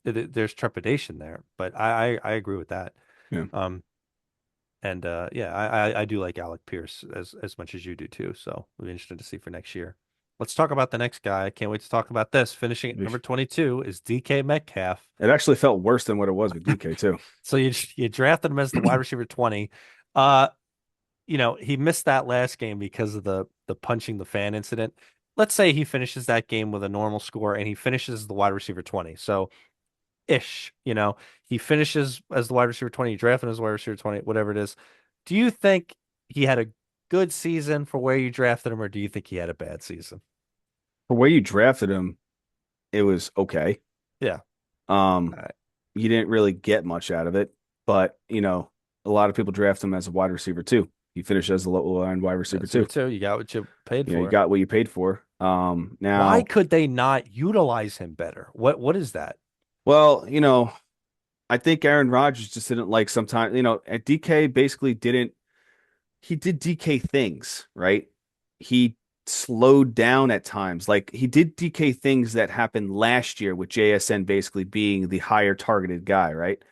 there's trepidation there. But I agree with that. Yeah. Um, and yeah, I do like Alec Pierce as much as you do too. So it'll be interesting to see for next year. Let's talk about the next guy. I can't wait to talk about this. Finishing at number 22 is DK Metcalf. It actually felt worse than what it was with DK too. So you drafted him as the wide receiver 20. Uh, he missed that last game because of the punching the fan incident. Let's say he finishes that game with a normal score and he finishes the wide receiver 20. So ish, he finishes as the wide receiver 20, you draft him as wide receiver 20, whatever it is. Do you think he had a good season for where you drafted him, or do you think he had a bad season? For where you drafted him, it was okay. Yeah. Um, All right. you didn't really get much out of it, but a lot of people draft him as a wide receiver too. He finished as the low line wide receiver That's your too. two. You got what you paid You for. got what you paid for. Why Now, could they not utilize him better? What is that? well, I think Aaron Rodgers just didn't like sometimes, at DK basically didn't he did DK things, right? He slowed down at times. Like he did DK things that happened last year with JSN basically being the higher targeted guy, right?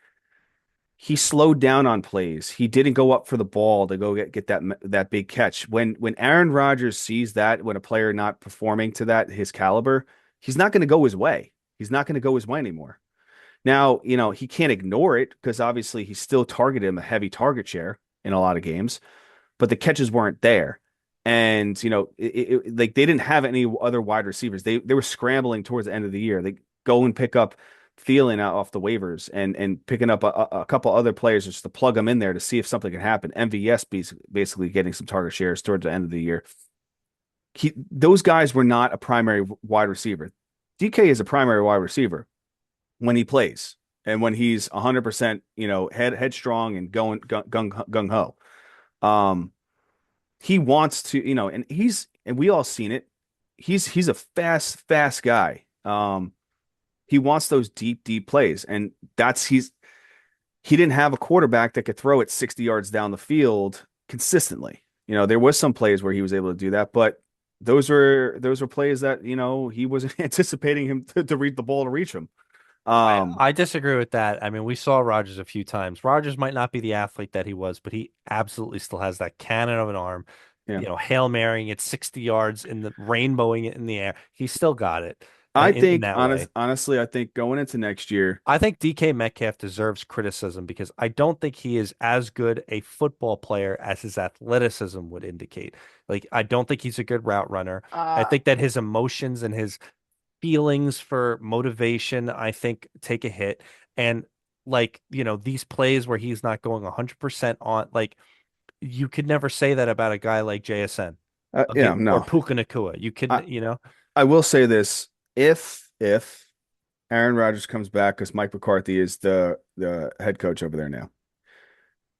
He slowed down on plays. He didn't go up for the ball to go get that big catch. When Aaron Rodgers sees that when a player not performing to that his caliber, he's not going to go his way. He's not going to go his way anymore. Now, he can't ignore it because obviously he still targeted him a heavy target share in a lot of games, but the catches weren't there. And, like they didn't have any other wide receivers. They were scrambling towards the end of the year. They go and pick up Thielen out off the waivers and picking up a couple other players just to plug them in there to see if something can happen. MVS basically getting some target shares towards the end of the year. Those guys were not a primary wide receiver. DK is a primary wide receiver when he plays and when he's 100%, headstrong and going gung ho. He wants to, and we all seen it. He's a fast guy. He wants those deep plays, and he didn't have a quarterback that could throw it 60 yards down the field consistently. There was some plays where he was able to do that, but those were plays that he wasn't anticipating him to read the ball to reach him. Um, I disagree with that. I mean, we saw Rodgers a few times. Rodgers might not be the athlete that he was, but he absolutely still has that cannon of an arm, yeah. Hail Marying it 60 yards in the rainbowing it in the air. He still got it I in think that way. honestly, I think going into next year, I think DK Metcalf deserves criticism because I don't think he is as good a football player as his athleticism would indicate. Like, I don't think he's a good route runner. I uh, think that his emotions and his feelings for motivation, I think, take a hit. And like, these plays where he's not going 100% on, like, you could never say that about a guy like JSN yeah, or no. Puka Nakua. You I could, I will say this: if Aaron Rodgers comes back, because Mike McCarthy is the head coach over there now,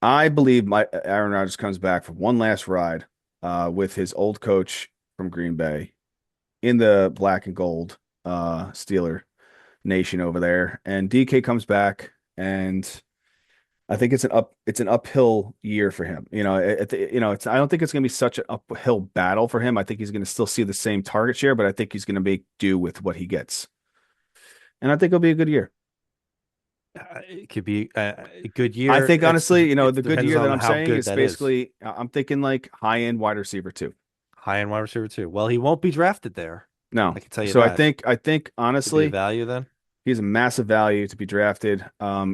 I believe my Aaron Rodgers comes back for one last ride, with his old coach from Green Bay in the black and gold, Steeler nation over there, and DK comes back, and I think it's an uphill year for him. I don't think it's going to be such an uphill battle for him. I think he's going to still see the same target share, but I think he's going to make do with what he gets. And I think it'll be a good year. it could be a good I year. think honestly, It the good depends year that on I'm how saying good is that is. basically I'm thinking like high-end wide receiver too. High end wide receiver too. Well, he won't be drafted there. No. I can tell you So I that. think I think Could be a honestly, value then. he's a massive value to be drafted.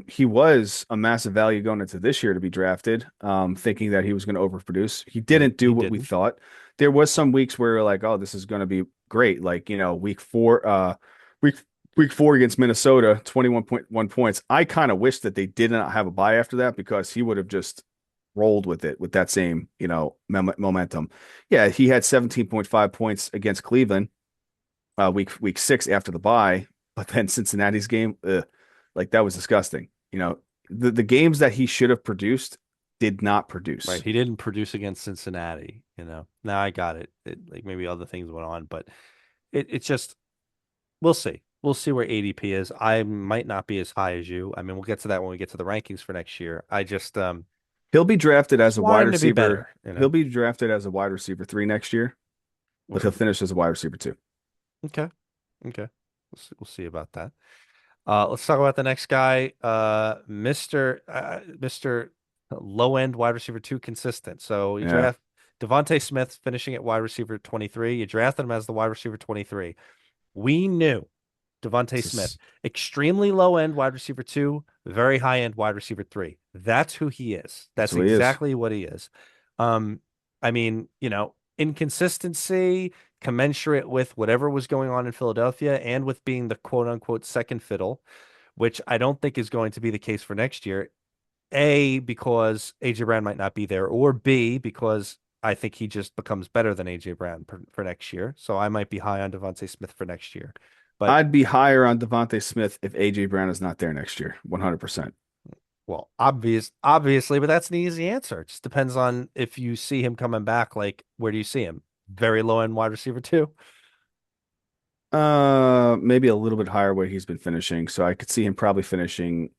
He was a massive value going into this year to be drafted, thinking that he was going to overproduce. He didn't do He what we didn't. thought. There was some weeks where we were like, oh, this is going to be great. Like, week four, week week four against Minnesota, 21.1 points. I kind of wish that they did not have a bye after that because he would have just rolled with it with that same, momentum. Yeah, he had 17.5 points against Cleveland, week six after the bye, but then Cincinnati's game, like that was disgusting. The games that he should have produced, did not Right. produce. He didn't produce against Cincinnati, you know. Now I got it. Like maybe other things went on, but it's just we'll see. We'll see where ADP is. I might not be as high as you. I mean, we'll get to that when we get to the rankings for next year. I He'll be drafted as just a want wide him to be receiver. better, you He'll know. be drafted as a wide receiver 3 next year, but he'll Mhm. finish as a wide receiver 2. Okay. Okay. We'll see about that. Let's talk about the next guy, Mr. Low end wide receiver two consistent. So you Yeah. draft Devontae Smith finishing at wide receiver 23. You drafted him as the wide receiver 23. We knew Devontae It's Smith, just, extremely low end wide receiver two, very high end wide receiver three. That's who he is. that's That's who he is. exactly what he is. Um, I mean, inconsistency commensurate with whatever was going on in Philadelphia and with being the quote unquote second fiddle, which I don't think is going to be the case for next year. A, because AJ Brown might not be there, or B, because I think he just becomes better than AJ Brown for next year. So I might be high on Devontae Smith for next year. But I'd be higher on Devontae Smith if AJ Brown is not there next year. 100%. well, obviously, but that's an easy answer. It just depends on if you see him coming back. Like, where do you see him? Very low end wide receiver too. Maybe a little bit higher where he's been finishing. So I could see him probably finishing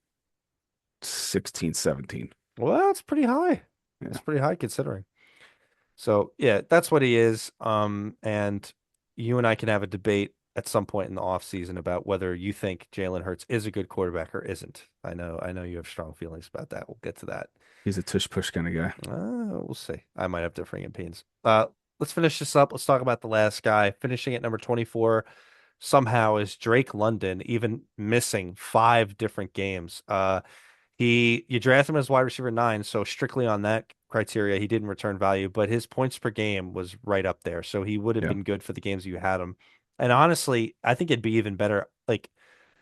16, 17. Well, that's pretty high. That's Yeah. pretty high considering. So yeah, that's what he is. And you and I can have a debate at some point in the offseason about whether you think Jalen Hurts is a good quarterback or isn't. I know you have strong feelings about that. We'll get to that. He's a tush push kind of guy. We'll see. I might have differing opinions. Let's finish this up. Let's talk about the last guy. Finishing at number 24 somehow is Drake London, even missing 5 different games. You draft him as wide receiver 9, so strictly on that criteria, he didn't return value, but his points per game was right up there. So he would have Yeah. been good for the games you had him. And honestly, I think it'd be even better. Like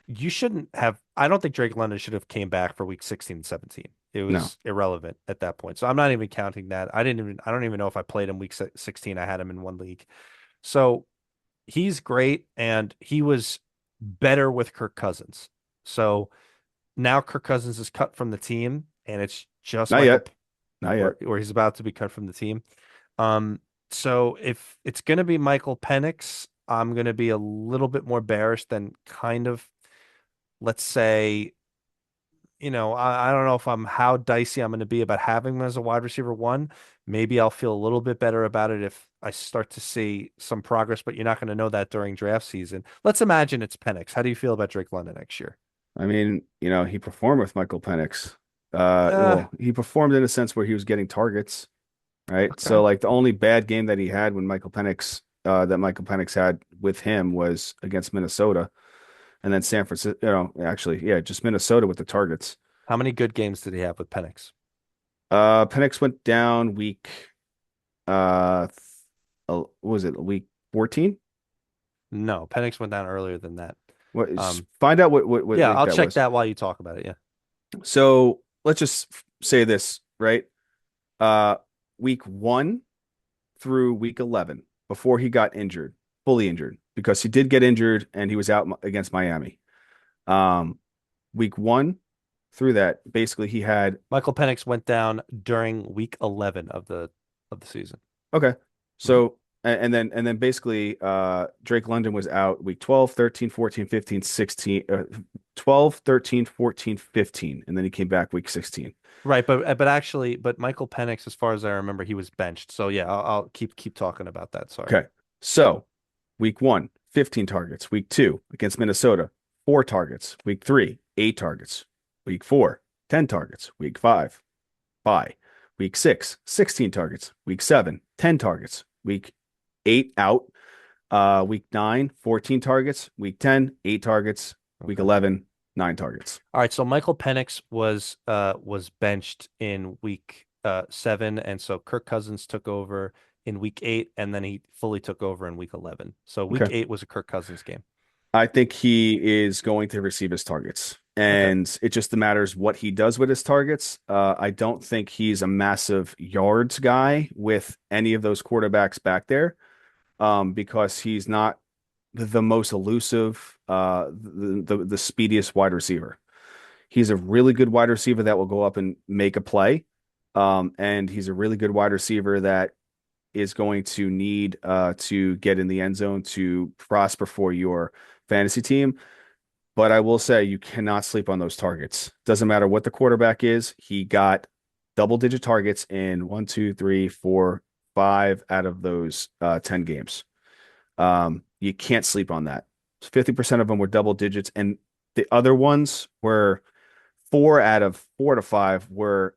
you shouldn't have. I don't think Drake London should have came back for week 16 and 17. It No. was irrelevant at that point. So I'm not even counting that. I don't even know if I played him week 16. I had him in one league. So he's great and he was better with Kirk Cousins. So now Kirk Cousins is cut from the team and it's just Not Michael yet. Not or yet. he's about to be cut from the team. Um, so if it's going to be Michael Penix, I'm going to be a little bit more bearish than kind of, let's say, I don't know if I'm how dicey I'm going to be about having him as a wide receiver one. Maybe I'll feel a little bit better about it if I start to see some progress, but you're not going to know that during draft season. Let's imagine it's Penix. How do you feel about Drake London next year? I mean, he performed with Michael Penix. Uh, Well, he performed in a sense where he was getting targets, right? okay. So like the only bad game that he had when Michael Penix had with him was against Minnesota, and then San Francisco. Actually, yeah, just Minnesota with the targets. How many good games did he have with Penix? Penix went down week. What was it? Week 14? No, Penix went down earlier than that. What? Um, Find out what yeah, week I'll that check was. that while you talk about it. Yeah. So let's just say this, right? Uh, week 1 through week 11 before he got injured, fully injured, because he did get injured and he was out against Miami. Um, week 1 through that, basically he had Michael Penix went down during week 11 of the season. okay. Mhm. So and then basically Drake London was out week 12, 13, 14, 15, 16, 12, 13, 14, 15, and then he came back week 16. Right, but Michael Penix, as far as I remember, he was benched. So yeah, I'll keep talking about that. Sorry. Okay. So week 1, 15 targets. Week 2 against Minnesota, 4 targets. Week 3, 8 targets. Week 4, 10 targets. Week 5, bye. Week 6, 16 targets. Week 7, 10 targets. Week 8 out. Week 9, 14 targets. Week 10, 8 targets. Week Okay. 11, 9 targets. All right. So Michael Penix was benched in week 7, and so Kirk Cousins took over in week 8, and then he fully took over in week 11. So week Okay. 8 was a Kirk Cousins game. I think he is going to receive his targets. Okay. And it just matters what he does with his targets. I don't think he's a massive yards guy with any of those quarterbacks back there, because he's not the most elusive, the speediest wide receiver. He's a really good wide receiver that will go up and make a play, And he's a really good wide receiver that is going to need to get in the end zone to prosper for your fantasy team. But I will say you cannot sleep on those targets. Doesn't matter what the quarterback is. He got double-digit targets in one, two, three, four, five out of those 10 games. You can't sleep on that. 50% of them were double digits, and the other ones were four out of 4 to 5 were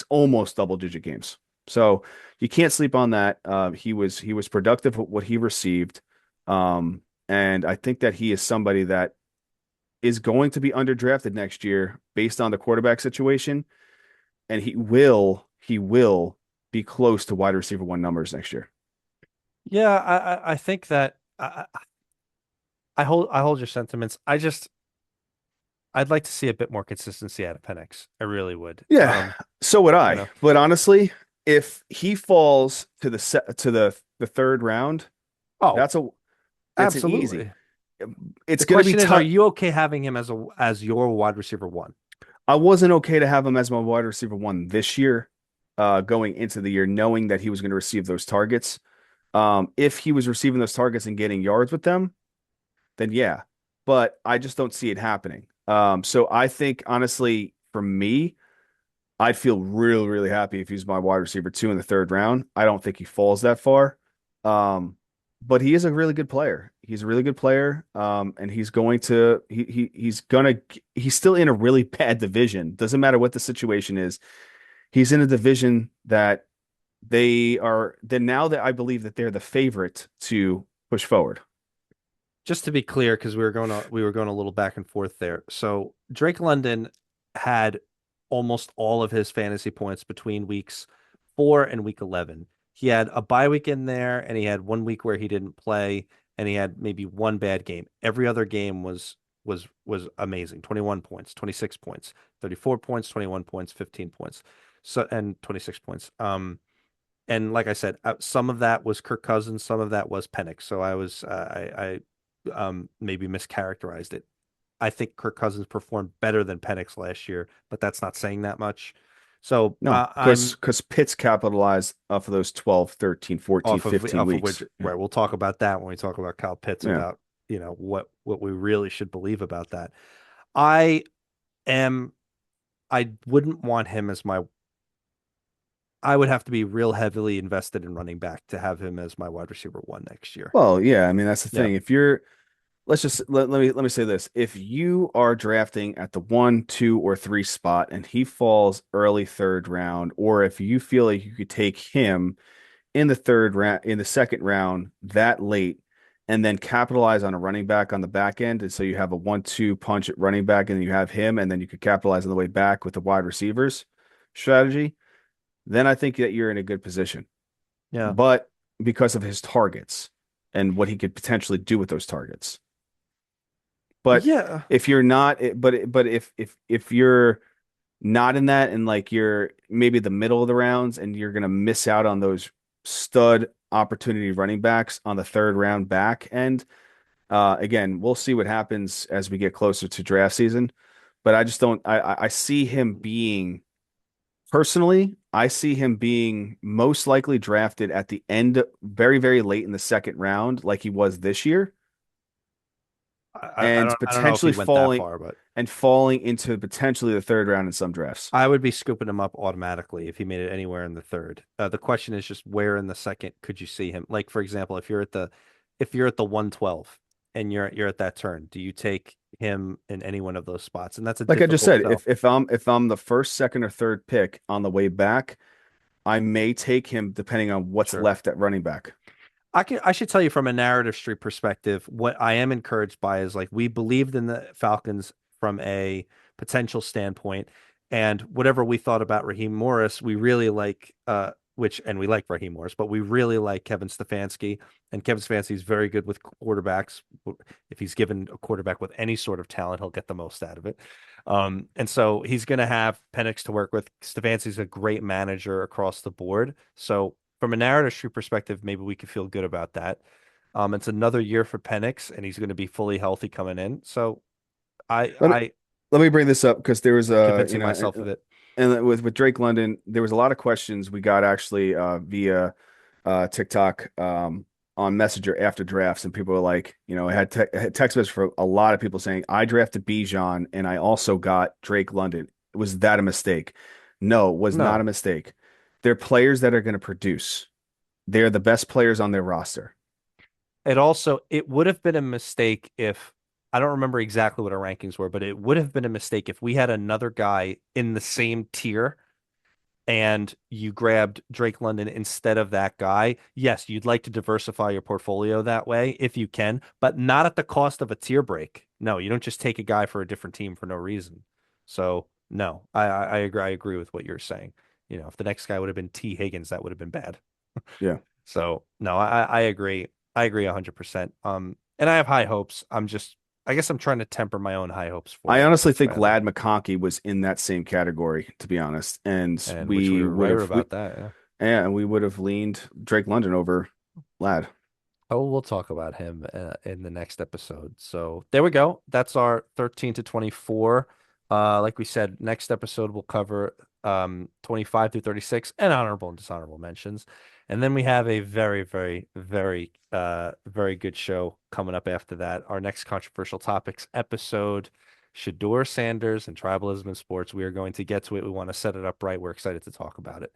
almost double digit games. So you can't sleep on that. He was productive with what he received. And I think that he is somebody that is going to be underdrafted next year based on the quarterback situation, and he will be close to wide receiver one numbers next year. Yeah, I think that I hold your sentiments. I'd like to see a bit more consistency out of Penix. I really would. Yeah, so would You I. know. But honestly, if he falls to the third round, Oh, that's a that's an easy. absolutely. It's The going to be question is, are tough. you okay having him as your wide receiver one? I wasn't okay to have him as my wide receiver one this year, going into the year, knowing that he was going to receive those targets. If he was receiving those targets and getting yards with them, then yeah. But I just don't see it happening. So I think honestly, for me, I'd feel really, really happy if he's my wide receiver two in the third round. I don't think he falls that far. Um, but he is a really good player. He's a really good player. And he's still in a really bad division. Doesn't matter what the situation is. He's in a division that then now that I believe that they're the favorite to push forward. Just to be clear, because we were going a little back and forth there. So Drake London had almost all of his fantasy points between weeks 4 and week 11. He had a bye week in there, and he had 1 week where he didn't play, and he had maybe one bad game. Every other game was amazing. 21 points, 26 points, 34 points, 21 points, 15 points, so and 26 points. And like I said, some of that was Kirk Cousins, some of that was Penix. So I maybe mischaracterized it. I think Kirk Cousins performed better than Penix last year, but that's not saying that much. So No, because I'm because Pitts capitalized off of those 12, 13, 14, off of 15 off of weeks. which Yeah. right. We'll talk about that when we talk about Kyle Pitts Yeah. about what we really should believe about that. I am I wouldn't want him as my. I would have to be real heavily invested in running back to have him as my wide receiver one next year. Well, yeah, I mean that's the Yeah, thing. If you're let's just let me say this. If you are drafting at the one, two, or three spot and he falls early third round, or if you feel like you could take him in the third round, in the second round that late, and then capitalize on a running back on the back end, and so you have a 1-2 punch at running back, and you have him, and then you could capitalize on the way back with the wide receivers strategy, then I think that you're in a good position. yeah, But because of his targets and what he could potentially do with those targets. But yeah. if you're not, but if you're not in that and like you're maybe the middle of the rounds and you're gonna miss out on those stud opportunity running backs on the third round back end. Again, we'll see what happens as we get closer to draft season. But I just don't. I see him being personally. I see him being most likely drafted at the end, very very late in the second round, like he was this year, I and don't know if he potentially went that falling far, but and falling into potentially the third round in some drafts. I would be scooping him up automatically if he made it anywhere in the third. The question is just where in the second could you see him? Like for example, if you're at the 112 and you're at that turn, do you take him in any one of those spots? And that's a Like I just difficult said, sell. if I'm the first, second, or third pick on the way back, I may take him depending on what's Sure. left at running back. I should tell you from a narrative street perspective, what I am encouraged by is like we believed in the Falcons from a potential standpoint, and whatever we thought about Raheem Morris, we really like and we like Raheem Morris, but we really like Kevin Stefanski, and Kevin Stefanski is very good with quarterbacks. If he's given a quarterback with any sort of talent, he'll get the most out of it. And so he's going to have Penix to work with. Stefanski's a great manager across the board. So from a narrative street perspective, maybe we could feel good about that. It's another year for Penix, and he's going to be fully healthy coming in. So I Let me I let me bring this up because there was convincing myself of it. and with Drake London, there was a lot of questions we got actually via TikTok on Messenger after drafts, and people were like, I had text messages for a lot of people saying I drafted Bijan and I also got Drake London. Was that a mistake? No, it was not a No. mistake. They're players that are going to produce. They're the best players on their roster. It would have been a mistake if I don't remember exactly what our rankings were, but it would have been a mistake if we had another guy in the same tier and you grabbed Drake London instead of that guy. Yes, you'd like to diversify your portfolio that way if you can, but not at the cost of a tier break. No, you don't just take a guy for a different team for no reason. So no, I agree. I agree with what you're saying. If the next guy would have been T. Higgins, that would have been bad. Yeah. So no, I agree. I agree 100%. And I have high hopes. I guess I'm trying to temper my own high hopes for I him, honestly think sadly. Lad McConkey was in that same category, to be honest. And And which we we were would right have we about that. Yeah. and we would have leaned Drake London over Lad. Oh, we'll talk about him in the next episode. So there we go. That's our 13 to 24. Like we said, next episode we'll cover 25 through 36 and honorable and dishonorable mentions. And then we have a very, very, very, very good show coming up after that. Our next controversial topics episode, Shador Sanders and tribalism in sports. We are going to get to it. We want to set it up right. We're excited to talk about it.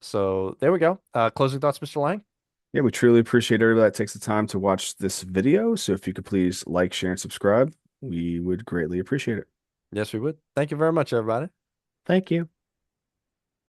So there we go. Closing thoughts, Mr. Lang? Yeah, we truly appreciate everybody that takes the time to watch this video. So if you could please like, share, and subscribe, we would greatly appreciate it. Yes, we would. Thank you very much, everybody. Thank you.